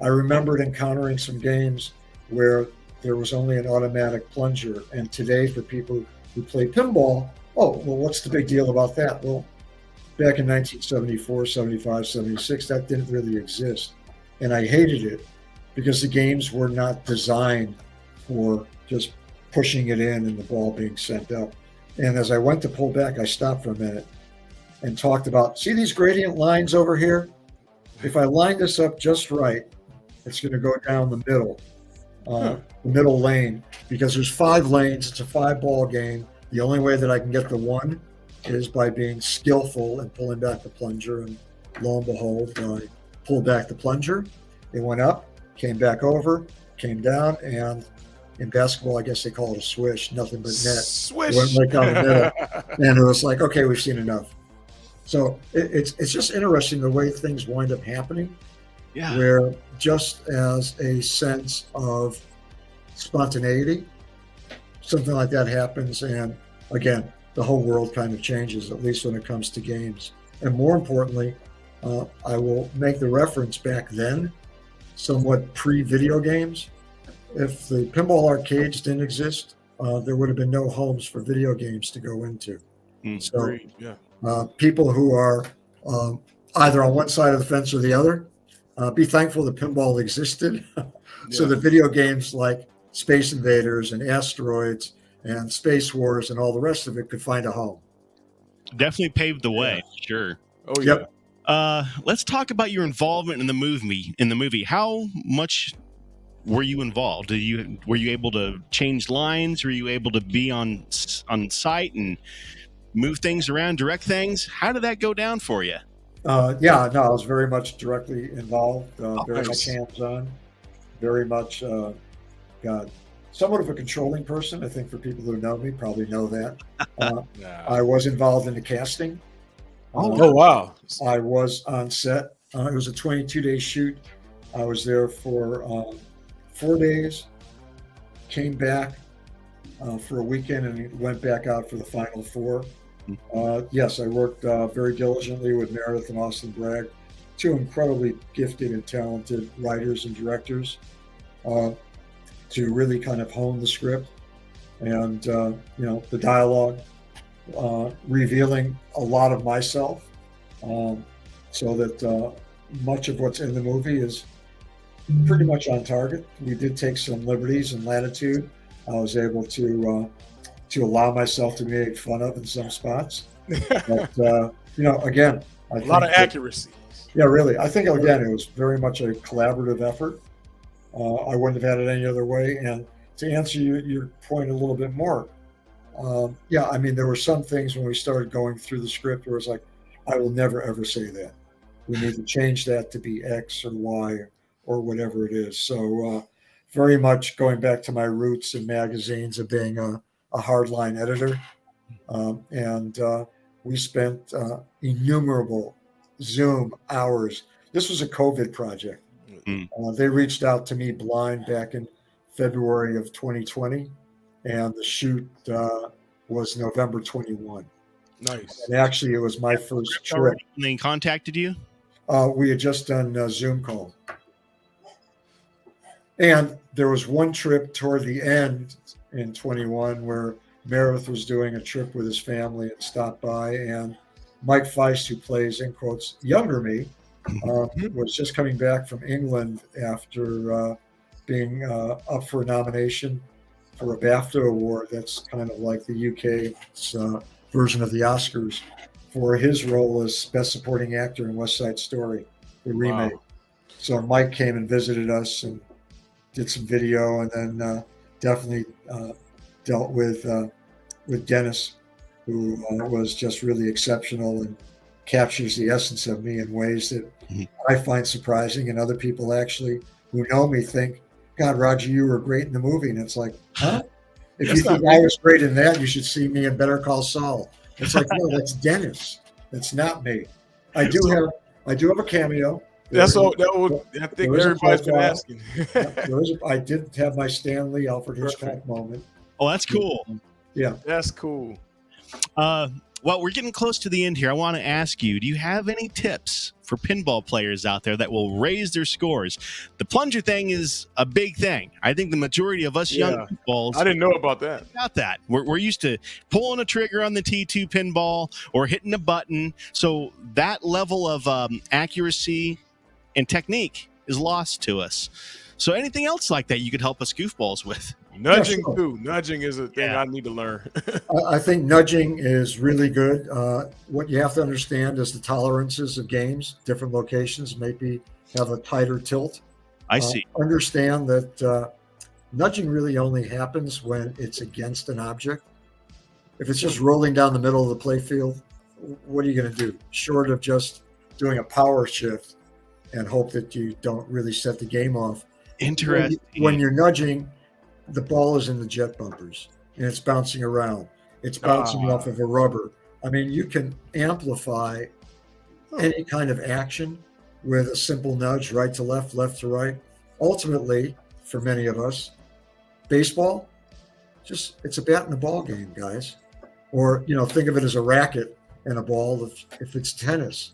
S13: I remembered encountering some games where there was only an automatic plunger. And today, for people who play pinball, what's the big deal about that? Well, back in 1974, 75, 76, that didn't really exist. And I hated it because the games were not designed for just pushing it in and the ball being sent up. And as I went to pull back, I stopped for a minute and talked about, see these gradient lines over here? If I line this up just right, it's going to go down the middle, the middle lane, because there's 5 lanes. It's a 5-ball game. The only way that I can get the one is by being skillful and pulling back the plunger. And lo and behold, I pulled back the plunger. It went up, came back over, came down, and in basketball, I guess they call it a swish, nothing but net.
S5: Swish.
S13: It went right down the middle. And it was like, okay, we've seen enough. So it's just interesting the way things wind up happening.
S4: Yeah.
S13: where just as a sense of spontaneity, something like that happens, and again, the whole world kind of changes, at least when it comes to games. And more importantly, I will make the reference back then, somewhat pre-video games. If the pinball arcades didn't exist, there would have been no homes for video games to go into. So
S5: Great. Yeah.
S13: people who are either on one side of the fence or the other, be thankful that pinball existed. So that video games like Space Invaders and Asteroids and Space Wars and all the rest of it could find a home.
S4: Definitely paved the way. Sure.
S5: Oh yeah.
S13: Yep.
S4: Let's talk about your involvement in the movie. How much were you involved? Were you able to change lines? Were you able to be on site and move things around, direct things? How did that go down for you?
S13: Yeah, no, I was very much directly involved, very much hands-on, very much, somewhat of a controlling person. I think for people who know me, probably know that. I was involved in the casting.
S5: Oh, wow.
S13: I was on set. It was a 22-day shoot. I was there for 4 days, came back for a weekend, and went back out for the final 4. Yes, I worked very diligently with Meredith and Austin Bragg, 2 incredibly gifted and talented writers and directors, to really kind of hone the script and the dialogue, revealing a lot of myself, so that much of what's in the movie is pretty much on target. We did take some liberties and latitude. I was able to allow myself to be made fun of in some spots. But, again, I think
S5: a lot of accuracy.
S13: Yeah, really. I think, again, it was very much a collaborative effort. I wouldn't have had it any other way. And to answer your point a little bit more, I mean, there were some things when we started going through the script where it's like, I will never, ever say that. We need to change that to be X or Y or whatever it is. So very much going back to my roots in magazines of being a hardline editor. And we spent innumerable Zoom hours. This was a COVID project. They reached out to me blind back in February of 2020, and the shoot was November 21.
S5: Nice.
S13: And actually, it was my first trip.
S4: And they contacted you?
S13: We had just done a Zoom call. And there was one trip toward the end in 21 where Meredith was doing a trip with his family and stopped by, and Mike Feist, who plays, in quotes, younger me, was just coming back from England after being up for a nomination for a BAFTA award. That's kind of like the UK's version of the Oscars, for his role as Best Supporting Actor in West Side Story, the remake. So Mike came and visited us and did some video, and then definitely dealt with Dennis, who was just really exceptional and captures the essence of me in ways that I find surprising, and other people actually who know me think, God, Roger, you were great in the movie. And it's like, huh? If you think I was great in that, you should see me in Better Call Saul. It's like, no, that's Dennis. That's not me. I do have a cameo.
S5: That's all. I think everybody's been asking.
S13: I did have my Stan Lee, Alfred Hitchcock moment.
S4: Oh, that's cool.
S13: Yeah,
S5: that's cool.
S4: Well, we're getting close to the end here. I want to ask you, do you have any tips for pinball players out there that will raise their scores? The plunger thing is a big thing. I think the majority of us young pinballs,
S5: I didn't know about that.
S4: We're used to pulling a trigger on the T2 pinball or hitting a button. So that level of accuracy and technique is lost to us. So anything else like that you could help us goofballs with?
S5: Nudging too. Nudging is a thing I need to learn.
S13: I think nudging is really good. What you have to understand is the tolerances of games. Different locations maybe have a tighter tilt.
S4: I see.
S13: Understand that nudging really only happens when it's against an object. If it's just rolling down the middle of the play field, what are you going to do? Short of just doing a power shift and hope that you don't really set the game off.
S4: Interesting.
S13: When you're nudging, the ball is in the jet bumpers and it's bouncing around. It's bouncing off of a rubber. I mean, you can amplify any kind of action with a simple nudge, right to left, left to right. Ultimately, for many of us, baseball, it's a bat and a ball game, guys. Or, think of it as a racket and a ball if it's tennis.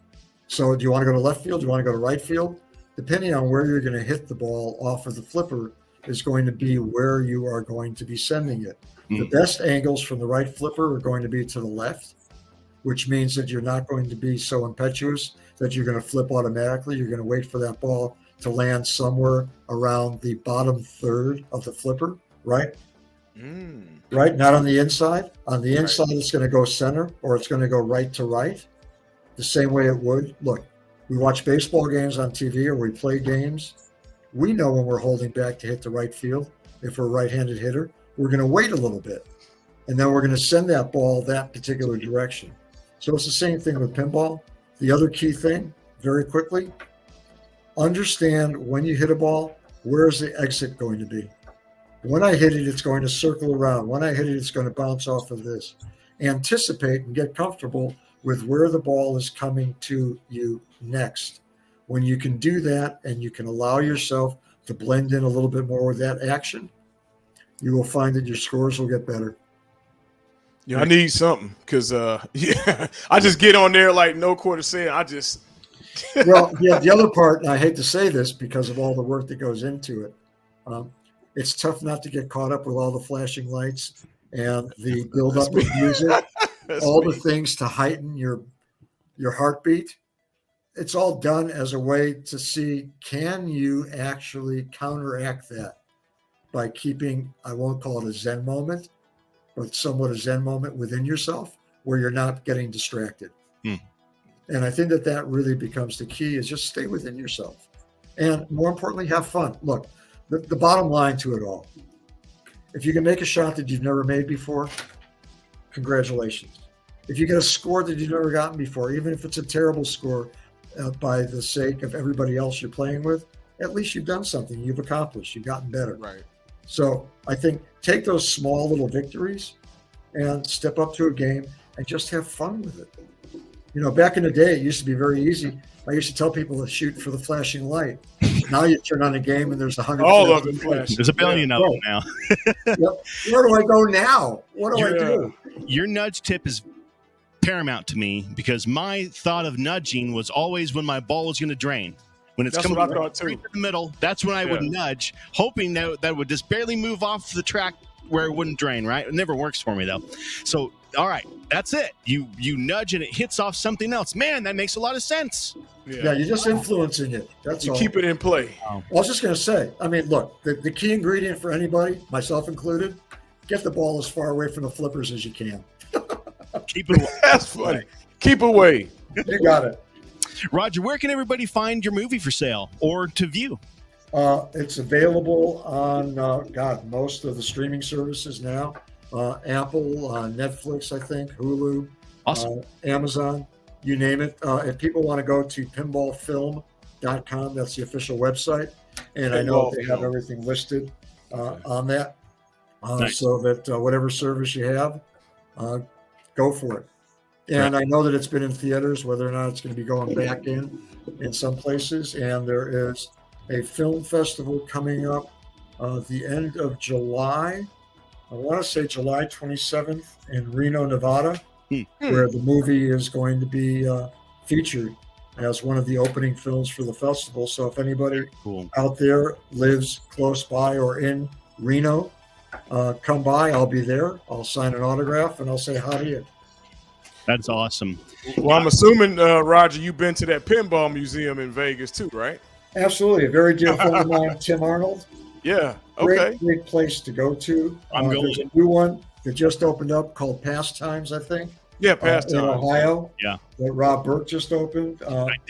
S13: So do you want to go to left field? Do you want to go to right field? Depending on where you're going to hit the ball off of the flipper is going to be where you are going to be sending it. The best angles from the right flipper are going to be to the left, which means that you're not going to be so impetuous that you're going to flip automatically. You're going to wait for that ball to land somewhere around the bottom third of the flipper, right? Right? Not on the inside. On the inside, it's going to go center or it's going to go right to right, the same way it would. Look, we watch baseball games on TV or we play games. We know when we're holding back to hit the right field. If we're a right-handed hitter, we're going to wait a little bit, and then we're going to send that ball that particular direction. So it's the same thing with pinball. The other key thing, very quickly, understand when you hit a ball, where is the exit going to be? When I hit it, it's going to circle around. When I hit it, it's going to bounce off of this. Anticipate and get comfortable with where the ball is coming to you next. When you can do that and you can allow yourself to blend in a little bit more with that action, you will find that your scores will get better.
S5: Yeah, I need something because, I just get on there like no quarter saying.
S13: Well, yeah, the other part, and I hate to say this because of all the work that goes into it, it's tough not to get caught up with all the flashing lights and the build-up of music, all the things to heighten your heartbeat. It's all done as a way to see, can you actually counteract that by keeping, I won't call it a Zen moment, but somewhat a Zen moment within yourself where you're not getting distracted. And I think that really becomes the key, is just stay within yourself. And more importantly, have fun. Look, the bottom line to it all, if you can make a shot that you've never made before, congratulations. If you get a score that you've never gotten before, even if it's a terrible score by the sake of everybody else you're playing with, at least you've done something. You've accomplished. You've gotten better.
S5: Right.
S13: So I think take those small little victories and step up to a game and just have fun with it. Back in the day, it used to be very easy. I used to tell people to shoot for the flashing light. Now you turn on a game and there's 100.
S5: All of it flash.
S4: There's a billion of them now.
S13: Yep. Where do I go now? What do I do?
S4: Your nudge tip is paramount to me because my thought of nudging was always when my ball was going to drain. When it's coming right to the middle, that's when I would nudge, hoping that would just barely move off the track where it wouldn't drain, right? It never works for me, though. So, all right, that's it. You nudge and it hits off something else. Man, that makes a lot of sense.
S13: Yeah, you're just influencing it. That's all.
S5: Keep it in play.
S13: I was just going to say, look, the key ingredient for anybody, myself included, get the ball as far away from the flippers as you can.
S4: Keep it away.
S5: That's funny. Keep away.
S13: You got it.
S4: Roger, where can everybody find your movie for sale or to view?
S13: It's available on, most of the streaming services now. Apple, Netflix, I think, Hulu,
S4: awesome.
S13: Amazon, you name it. If people want to go to pinballfilm.com, that's the official website. And I know they have everything listed on that. Nice. So that whatever service you have, go for it. And I know that it's been in theaters, whether or not it's going to be going back in some places. And there is a film festival coming up the end of July. I want to say July 27th in Reno, Nevada, where the movie is going to be featured as one of the opening films for the festival. So if anybody out there lives close by or in Reno, come by. I'll be there. I'll sign an autograph and I'll say hi to you.
S4: That's awesome.
S5: Well, I'm assuming, Roger, you've been to that pinball museum in Vegas too, right?
S13: Absolutely. A very dear friend of mine, Tim Arnold.
S5: Yeah. Okay.
S13: Great place to go to. There's a new one that just opened up called Pastimes, I think.
S5: Yeah, Pastimes.
S13: In Ohio.
S4: Yeah.
S13: That Rob Burke just opened.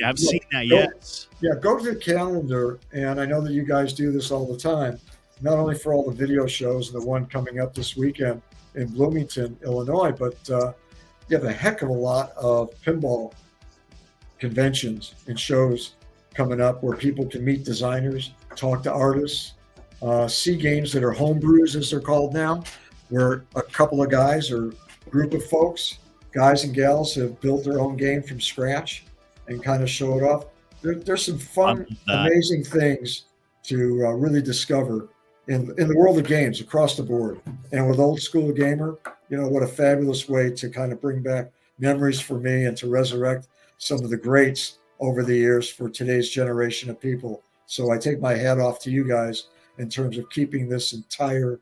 S4: I've seen that, yes.
S13: Yeah, go to the calendar, and I know that you guys do this all the time, not only for all the video shows and the one coming up this weekend in Bloomington, Illinois, but you have a heck of a lot of pinball conventions and shows coming up where people can meet designers, talk to artists, see games that are homebrews, as they're called now, where a couple of guys or group of folks, guys and gals, have built their own game from scratch and kind of show it off. there's some fun, amazing things to really discover in the world of games across the board. And with Old School Gamer, what a fabulous way to kind of bring back memories for me and to resurrect some of the greats over the years for today's generation of people. So I take my hat off to you guys in terms of keeping this entire,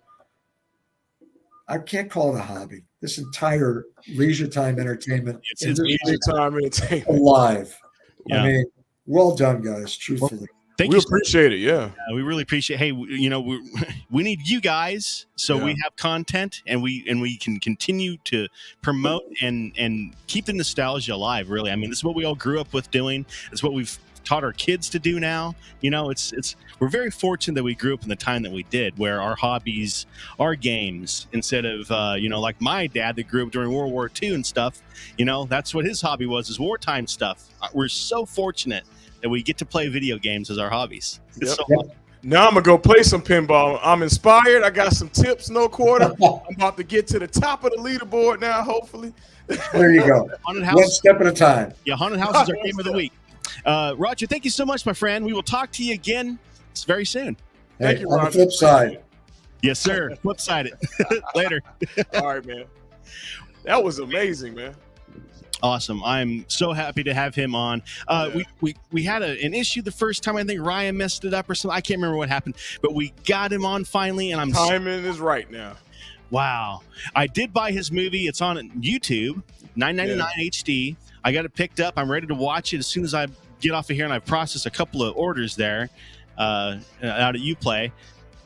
S13: I can't call it a hobby, this entire leisure time entertainment
S5: it's leisure time entertainment
S13: alive.
S4: Yeah.
S13: I mean, well done, guys, truthfully.
S4: Thank
S5: we
S4: you.
S5: appreciate it. Yeah,
S4: we really appreciate. Hey, we need you guys so we have content and we can continue to promote and keep the nostalgia alive. Really, I mean, this is what we all grew up with doing. It's what we've taught our kids to do now. We're very fortunate that we grew up in the time that we did, where our hobbies are games instead of like my dad that grew up during World War II and stuff. That's what his hobby was, is wartime stuff. We're so fortunate that we get to play video games as our hobbies. It's so fun.
S5: Now I'm gonna go play some pinball. I'm inspired. I got some tips, no quarter. I'm about to get to the top of the leaderboard now, hopefully.
S13: There you go. One step at a time.
S4: Yeah, Haunted House is our game of the week. Roger, thank you so much, my friend. We will talk to you again very soon.
S5: Thank you, Roger.
S13: On the flip side.
S4: Yes, sir. Flip side it. Later.
S5: All right, man. That was amazing, man.
S4: Awesome. I'm so happy to have him on. We had an issue the first time. I think Ryan messed it up or something. I can't remember what happened, but we got him on finally. And
S5: timing is right now.
S4: Wow. I did buy his movie. It's on YouTube, $9.99 HD. I got it picked up. I'm ready to watch it as soon as I get off of here, and I've processed a couple of orders there out at Uplay.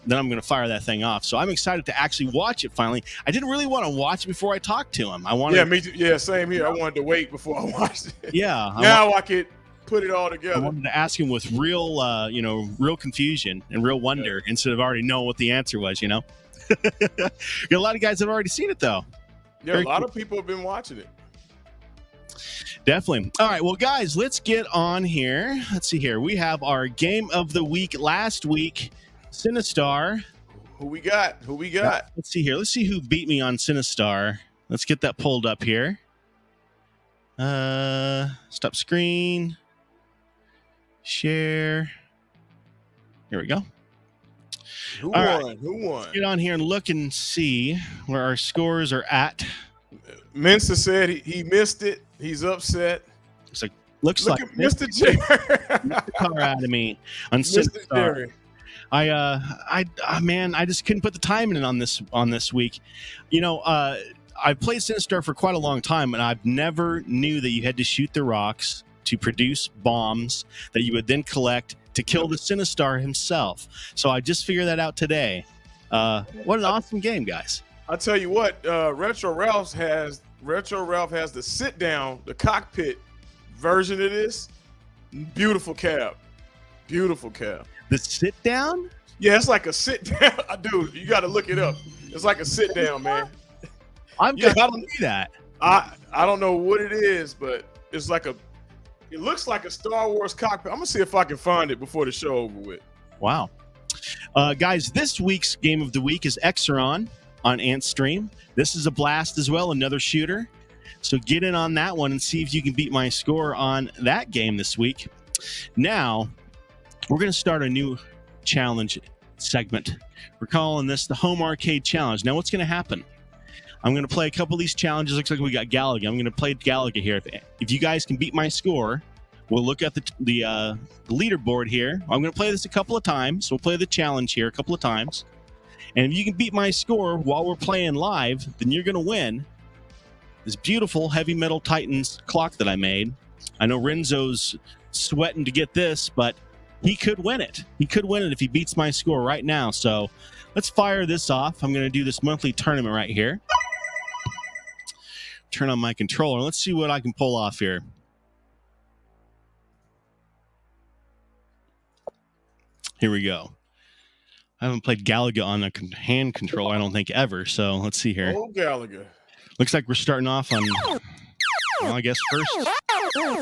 S4: Then I'm going to fire that thing off. So I'm excited to actually watch it finally. I didn't really want to watch it before I talked to him. I wanted.
S5: Yeah, me too. Yeah, same here. I wanted to wait before I watched it.
S4: Yeah.
S5: Now I could put it all together.
S4: I wanted to ask him with real, real confusion and real wonder instead of already knowing what the answer was. Got a lot of guys that have already seen it though.
S5: Yeah, a lot of people have been watching it.
S4: Definitely. All right, well, guys, let's get on here. Let's see here. We have our game of the week last week. Sinistar.
S5: Who we got?
S4: Let's see here. Let's see who beat me on Sinistar. Let's get that pulled up here. Stop screen. Share. Here we go.
S5: Who won?
S4: Let's get on here and look and see where our scores are at.
S5: Mensa said he missed it. He's upset.
S4: Looks like
S5: Mr. Jerry.
S4: Mr. Car out of me on
S5: Mr. Jerry.
S4: I just couldn't put the time in on this week. I've played Sinistar for quite a long time, and I've never knew that you had to shoot the rocks to produce bombs that you would then collect to kill the Sinistar himself. So I just figured that out today. What an awesome game, guys!
S5: I'll tell you what, Retro Ralph has the sit down, the cockpit version of this. Beautiful cab.
S4: The sit down?
S5: Yeah, it's like a sit down. Dude, you got to look it up. It's like a sit down, man.
S4: I'm gonna see that.
S5: I don't know what it is, but it's like it looks like a Star Wars cockpit. I'm gonna see if I can find it before the show over with.
S4: Wow. Guys, this week's game of the week is Exeron on Ant Stream. This is a blast as well, another shooter. So get in on that one and see if you can beat my score on that game this week. Now, we're going to start a new challenge segment. We're calling this the Home Arcade Challenge. Now, what's going to happen? I'm going to play a couple of these challenges. Looks like we got Galaga. I'm going to play Galaga here. If you guys can beat my score, we'll look at the leaderboard here. I'm going to play this a couple of times. We'll play the challenge here a couple of times. And if you can beat my score while we're playing live, then you're going to win this beautiful Heavy Metal Titans clock that I made. I know Renzo's sweating to get this, but he could win it. He could win it if he beats my score right now. So let's fire this off. I'm going to do this monthly tournament right here. Turn on my controller. Let's see what I can pull off here. Here we go. I haven't played Galaga on a hand controller, I don't think, ever. So let's see here.
S5: Oh, Galaga.
S4: Looks like we're starting off on, well, I guess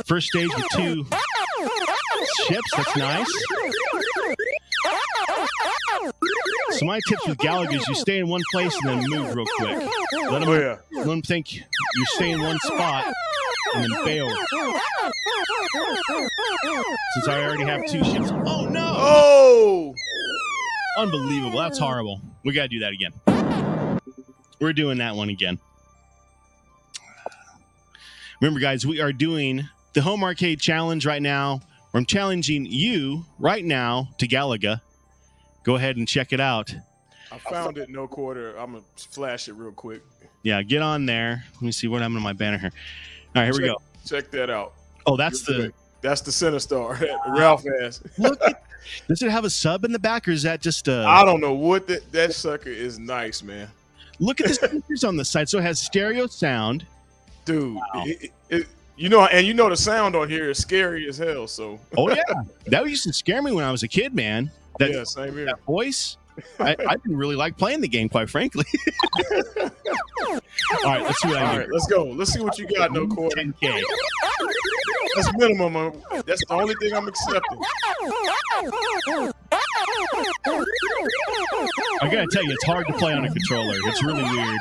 S4: first stage with 2 ships. That's nice. So my tips with Galaga is you stay in one place and then move real quick. Let them think you stay in one spot and then bail. Since I already have 2 ships. Oh, no.
S5: Oh!
S4: Unbelievable. That's horrible. We got to do that again. We're doing that one again. Remember, guys, we are doing the Home Arcade Challenge right now. Where I'm challenging you right now to Galaga. Go ahead and check it out.
S5: I found it, no quarter. I'm going to flash it real quick.
S4: Yeah, get on there. Let me see what happened to my banner here. All right, here we go.
S5: Check that out.
S4: Oh, that's the
S5: Center Star. Ralph has.
S4: Look, does it have a sub in the back, or is that just
S5: I don't know what that sucker is. Nice, man.
S4: Look at the speakers on the side. So it has stereo sound.
S5: Dude, wow. The sound on here is scary as hell. So. Oh
S4: yeah, that used to scare me when I was a kid, man.
S5: Yeah, same here.
S4: That voice. I didn't really like playing the game, quite frankly. All right, let's see what I do.
S5: All right, let's go. Let's see what you got, no quarter.
S4: 10K.
S5: That's minimum. That's the only thing I'm accepting.
S4: I gotta tell you, it's hard to play on a controller. It's really weird.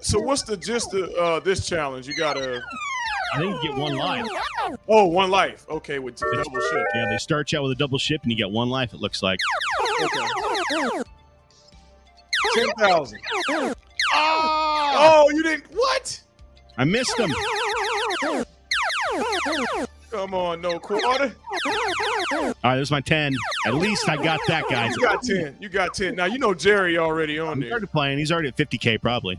S5: So what's the gist of this challenge? You gotta.
S4: I think you get 1 life.
S5: Oh, 1 life. Okay, with double ship.
S4: Yeah, they start you out with a double ship, and you get 1 life. It looks like.
S5: Okay. 10,000. Oh, you didn't. What?
S4: I missed them.
S5: Come on, no quarter.
S4: All right, there's my 10. At least I got that, guys.
S5: You got 10. You got 10. Now, you know Jerry already on there.
S4: He started playing. He's already at 50K, probably.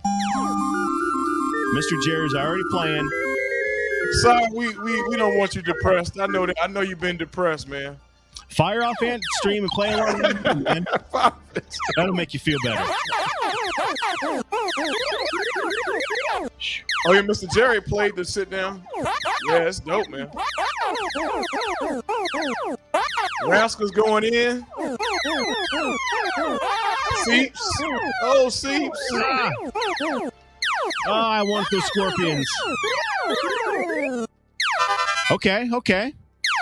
S4: Mr. Jerry's already playing.
S5: Sorry, we don't want you depressed. I know that. I know you've been depressed, man.
S4: Fire off and stream and play along with me, man. That'll make you feel better.
S5: Oh yeah, Mr. Jerry played the sit down. Yeah, it's dope, man. Rascal's going in. Seeps. Oh, Seeps.
S4: Oh, I want those scorpions. Okay.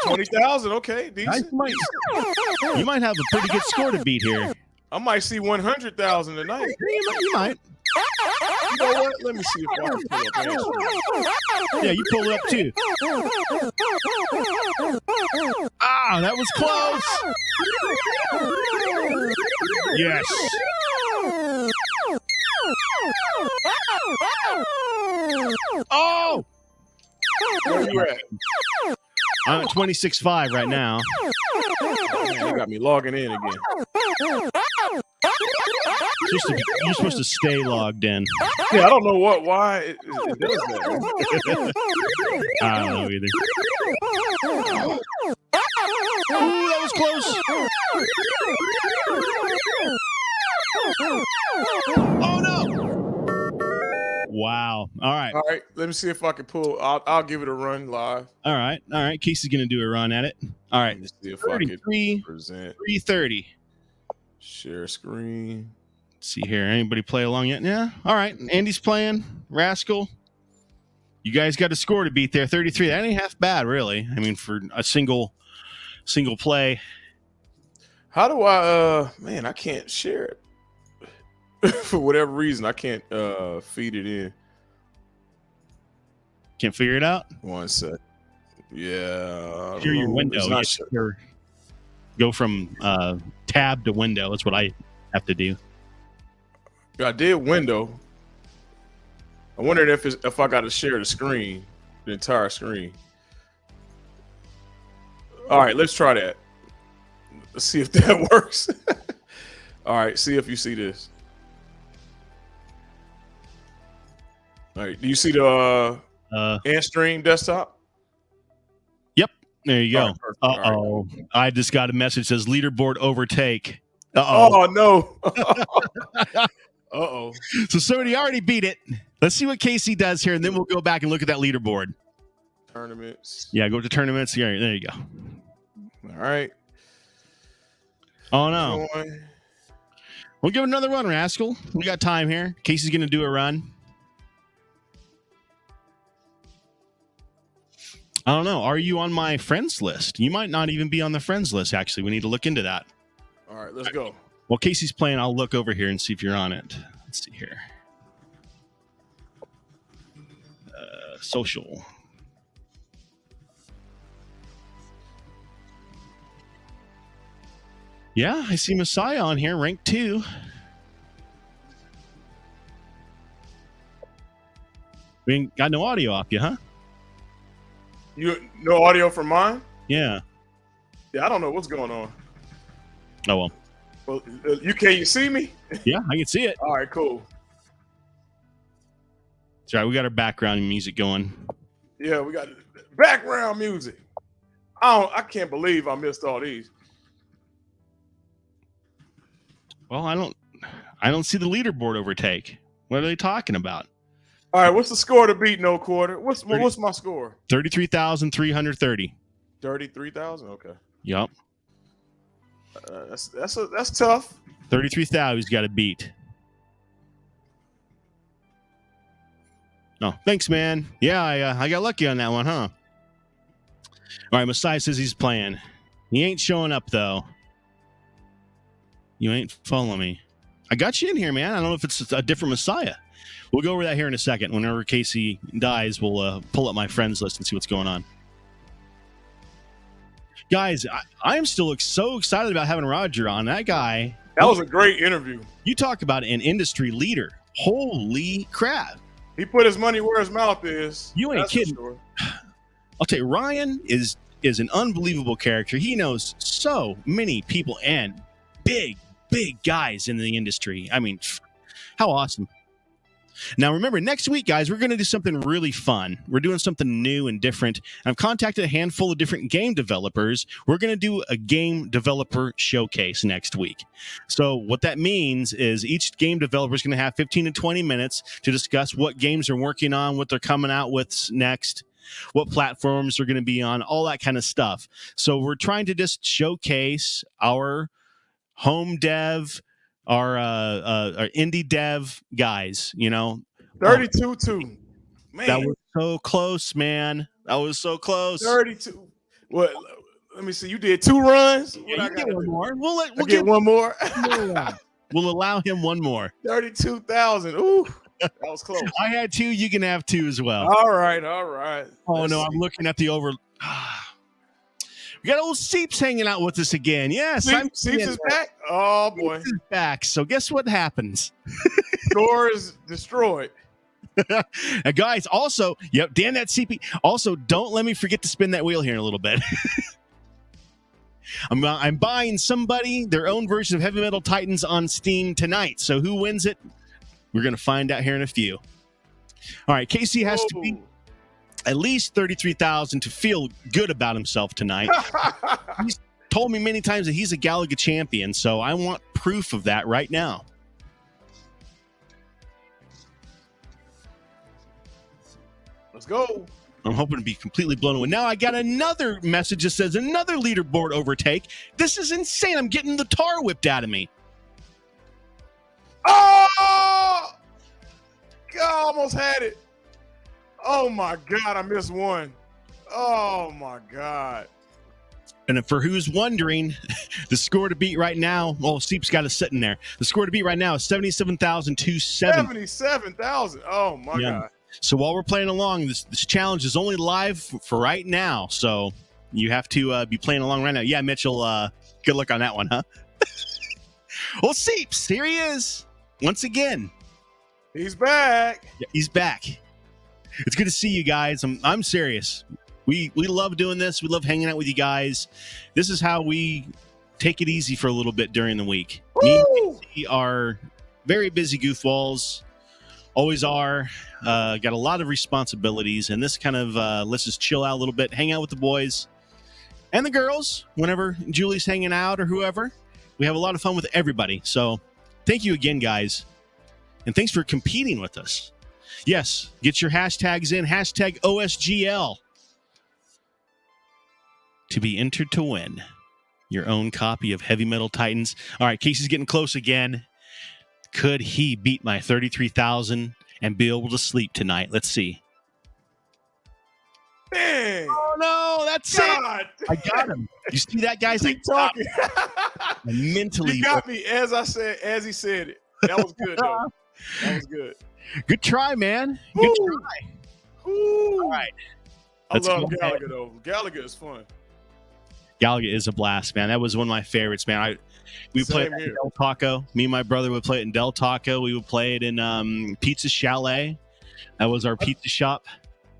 S5: 20,000. Okay, decent.
S4: You might have a pretty good score to beat here.
S5: I might see 100,000 tonight.
S4: You might.
S5: You know what? Let me see if I can pull up Astro.
S4: Yeah, you pull it up too. Ah, that was close. Yes. Oh!
S5: Where you at?
S4: I'm at 26.5 right now.
S5: Man, you got me logging in again.
S4: You're supposed to stay logged in.
S5: Yeah, I don't know why it does that.
S4: I don't know either. Ooh, that was close. Oh no! Wow. All right.
S5: Let me see if I can pull. I'll give it a run live.
S4: All right. Casey's gonna do a run at it. All right.
S5: Let's see if I can present.
S4: 330.
S5: Share screen.
S4: Let's see here. Anybody play along yet? Yeah. All right. Andy's playing. Rascal. You guys got a score to beat there. 33. That ain't half bad, really. I mean, for a single play.
S5: How do I? Man, I can't share it. For whatever reason, I can't feed it in.
S4: Can't figure it out?
S5: 1 sec. Yeah.
S4: Share your window. Go from tab to window. That's what I have to do.
S5: I did window. I wondered if I got to share the screen, the entire screen. All right, let's try that. Let's see if that works. All right, see if you see this. All right, do you see the Antstream desktop?
S4: Yep, there you go.
S5: Right,
S4: right. I just got a message that says leaderboard overtake.
S5: Oh no.
S4: So somebody already beat it. Let's see what Casey does here, and then we'll go back and look at that leaderboard.
S5: Tournaments.
S4: Yeah, go to tournaments. Yeah, there you go.
S5: All right.
S4: Oh no. We'll give it another run, Rascal. We got time here. Casey's going to do a run. I don't know. Are you on my friends list? You might not even be on the friends list, actually. We need to look into that.
S5: All right, let's go.
S4: While Casey's playing, I'll look over here and see if you're on it. Let's see here. Social. Yeah, I see Messiah on here, rank 2. We ain't got no audio off you, huh?
S5: You no audio from mine?
S4: Yeah.
S5: Yeah, I don't know what's going on.
S4: Oh, well.
S5: Well, you see me?
S4: Yeah, I can see it.
S5: All right, cool.
S4: That's right. We got our background music going.
S5: Yeah, we got background music. I can't believe I missed all these.
S4: Well, I don't see the leaderboard overtake. What are they talking about?
S5: All right, what's the score to beat No Quarter? What's my score?
S4: 33,330.
S5: 33,000. Okay.
S4: Yep.
S5: That's tough.
S4: 33,000 he's got to beat. Oh, thanks, man. Yeah, I got lucky on that one, huh? All right, Messiah says he's playing. He ain't showing up, though. You ain't following me. I got you in here, man. I don't know if it's a different Messiah. We'll go over that here in a second. Whenever Casey dies, we'll pull up my friends list and see what's going on. Guys, I am still so excited about having Roger on. That guy.
S5: That was a great interview.
S4: You talk about an industry leader. Holy crap.
S5: He put his money where his mouth is.
S4: You ain't kidding. Sure. I'll tell you, Ryan is an unbelievable character. He knows so many people and big guys in the industry. I mean, how awesome. Now, remember, next week, guys, we're going to do something really fun. We're doing something new and different. I've contacted a handful of different game developers. We're going to do a game developer showcase next week. So what that means is each game developer is going to have 15 to 20 minutes to discuss what games they're working on, what they're coming out with next, what platforms they're going to be on, all that kind of stuff. So we're trying to just showcase our home dev, our indie dev guys,
S5: 32-2. Man,
S4: that was so close, man. That was so close.
S5: 32. What? Let me see. You did 2 runs.
S4: Yeah, you get one more. We'll
S5: get one more.
S4: We'll allow him one more.
S5: 32,000. Ooh, that was close.
S4: I had 2. You can have 2 as well.
S5: All right.
S4: Oh, no, I'm looking at the over. We got old Seeps hanging out with us again. Yes.
S5: Seeps is back? Oh, boy.
S4: Seeps is back. So guess what happens?
S5: Score is destroyed.
S4: Guys, also, damn that CP. Also, don't let me forget to spin that wheel here in a little bit. I'm buying somebody their own version of Heavy Metal Titans on Steam tonight. So who wins it? We're going to find out here in a few. All right, Casey has to be at least 33,000 to feel good about himself tonight. He's told me many times that he's a Galaga champion, so I want proof of that right now.
S5: Let's go.
S4: I'm hoping to be completely blown away. Now I got another message that says another leaderboard overtake. This is insane. I'm getting the tar whipped out of me.
S5: Oh! God, I almost had it. Oh, my God. I missed one. Oh, my God.
S4: And for who's wondering, the score to beat right now, Seep's got us sitting there. The score to beat right now is 77,270.
S5: 77,000. Oh, my God.
S4: So while we're playing along, this challenge is only live for right now. So you have to be playing along right now. Yeah, Mitchell, good luck on that one, huh? Well, Seeps, here he is once again.
S5: He's back.
S4: Yeah, he's back. It's good to see you guys. I'm serious. We love doing this. We love hanging out with you guys. This is how we take it easy for a little bit during the week. Me and Casey are very busy goofballs. Always are. Got a lot of responsibilities, and this kind of lets us chill out a little bit, hang out with the boys and the girls whenever Julie's hanging out or whoever. We have a lot of fun with everybody. So thank you again, guys. And thanks for competing with us. Yes, get your hashtags in. Hashtag OSGL to be entered to win your own copy of Heavy Metal Titans. All right, Casey's getting close again. Could he beat my 33,000 and be able to sleep tonight? Let's see.
S5: Dang.
S4: Oh, no, that's it. I got him. You see that, guys?
S5: Keep talking.
S4: Mentally.
S5: You got me as he said it. That was good, though. That was good.
S4: Good try, man. Good try. All right.
S5: I love Galaga, though. Galaga is fun.
S4: Galaga is a blast, man. That was one of my favorites, man. We played it in Del Taco. Me and my brother would play it in Del Taco. We would play it in Pizza Chalet. That was our pizza shop.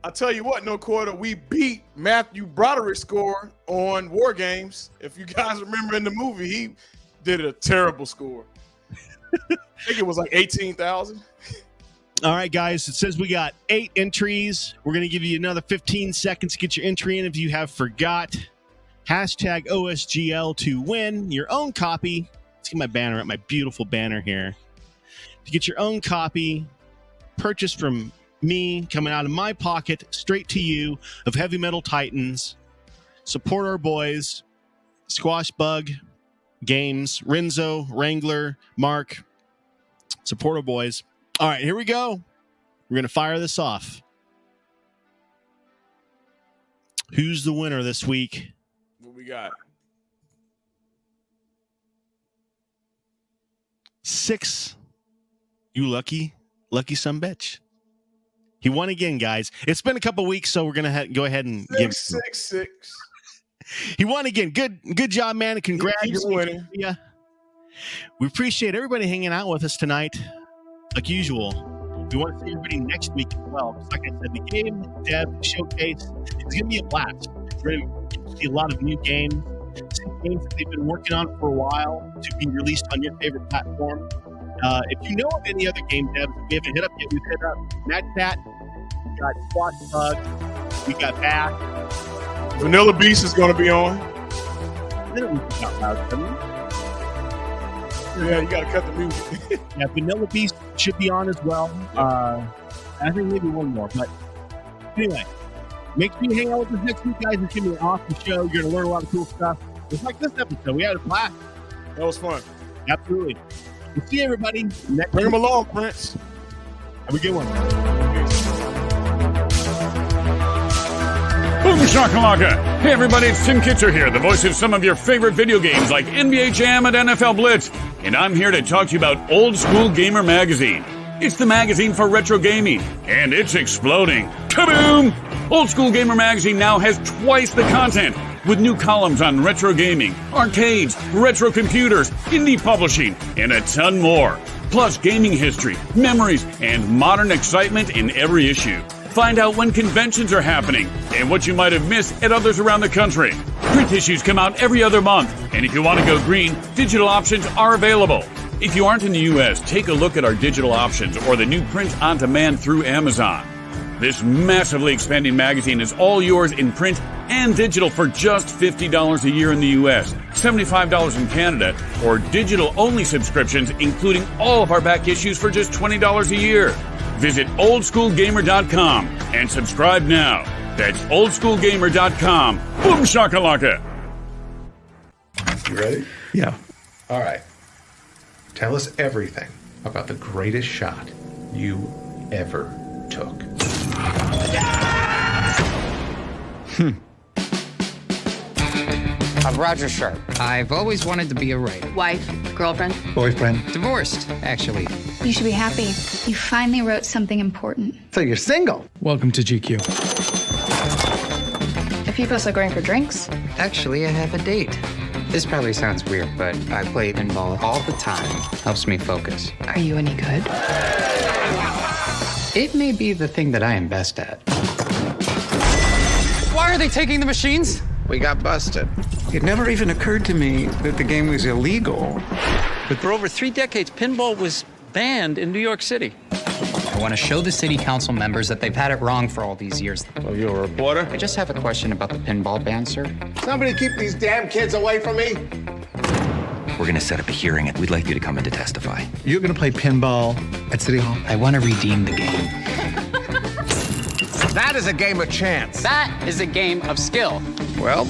S5: I'll tell you what, no quarter, we beat Matthew Broderick's score on War Games. If you guys remember in the movie, he did a terrible score. I think it was like 18,000.
S4: All right, guys, it says we got 8 entries. We're going to give you another 15 seconds to get your entry in if you have forgot. Hashtag OSGL to win your own copy. Let's get my banner up, my beautiful banner here. To get your own copy, purchased from me, coming out of my pocket, straight to you, of Heavy Metal Titans. Support our boys, Squash Bug Games, Renzo, Wrangler, Mark. Support our boys. All right, here we go. We're going to fire this off. Who's the winner this week?
S5: What we got?
S4: 6. You lucky sumbitch. He won again, guys. It's been a couple weeks, so we're gonna go ahead and give
S5: 6.
S4: He won again. Good job, man. Congratulations. Yeah. We appreciate everybody hanging out with us tonight, like usual. We want to see everybody next week as well. Like I said, the Game Dev Showcase is gonna be a blast. We're gonna see a lot of new games, games that they've been working on for a while to be released on your favorite platform. If you know of any other game devs that we haven't hit up yet, we've hit up MAN THAT, we got Squash Bug, we got Back.
S5: Vanilla Beast is going to be on. Yeah, you got to cut the music.
S4: Yeah, Vanilla Beast should be on as well. I think maybe one more. But anyway, make sure you hang out with us next week, guys. It's going to be an awesome show. You're going to learn a lot of cool stuff. Just like this episode. We had a blast.
S5: That was fun.
S4: Absolutely. We'll see everybody next
S5: Bring
S4: week.
S5: them along, Prince.
S4: Have a good one.
S14: Boom shakalaka! Hey everybody, it's Tim Kitzer here, the voice of some of your favorite video games like NBA Jam and NFL Blitz, and I'm here to talk to you about Old School Gamer Magazine. It's the magazine for retro gaming, and it's exploding. Kaboom! Old School Gamer Magazine now has twice the content, with new columns on retro gaming, arcades, retro computers, indie publishing, and a ton more. Plus gaming history, memories, and modern excitement in every issue. Find out when conventions are happening and what you might have missed at others around the country. Print issues come out every other month, and if you want to go green, digital options are available. If you aren't in the U.S., take a look at our digital options or the new print on demand through Amazon. This massively expanding magazine is all yours in print and digital for just $50 a year in the U.S., $75 in Canada, or digital-only subscriptions, including all of our back issues for just $20 a year. Visit oldschoolgamer.com and subscribe now. That's oldschoolgamer.com. Boom shakalaka!
S2: You ready?
S6: Yeah.
S2: All right. Tell us everything about the greatest shot you ever took.
S7: I'm Roger Sharpe. I've always wanted to be a writer.
S8: Wife, girlfriend,
S6: Boyfriend.
S7: Divorced, actually.
S9: You should be happy. You finally wrote something important.
S6: So you're single. Welcome to GQ.
S8: If you both are going for drinks,
S7: Actually, I have a date. This probably sounds weird, but I play pinball all the time. Helps me focus.
S8: are you any good?
S7: It may be the thing that I am best at. Why are they taking the machines?
S11: We got busted. It never even occurred to me that the game was illegal.
S10: But for over 3 decades, pinball was banned in New York City.
S7: I want to show the city council members that they've had it wrong for all these years.
S14: Well, you're a reporter?
S7: I just have a question about the pinball ban, sir.
S15: Somebody keep these damn kids away from me.
S12: We're going to set up a hearing, and we'd like you to come in to testify.
S6: You're going to play pinball at City Hall?
S7: I want to redeem the game.
S15: That is a game of chance.
S7: That is a game of skill.
S11: Well,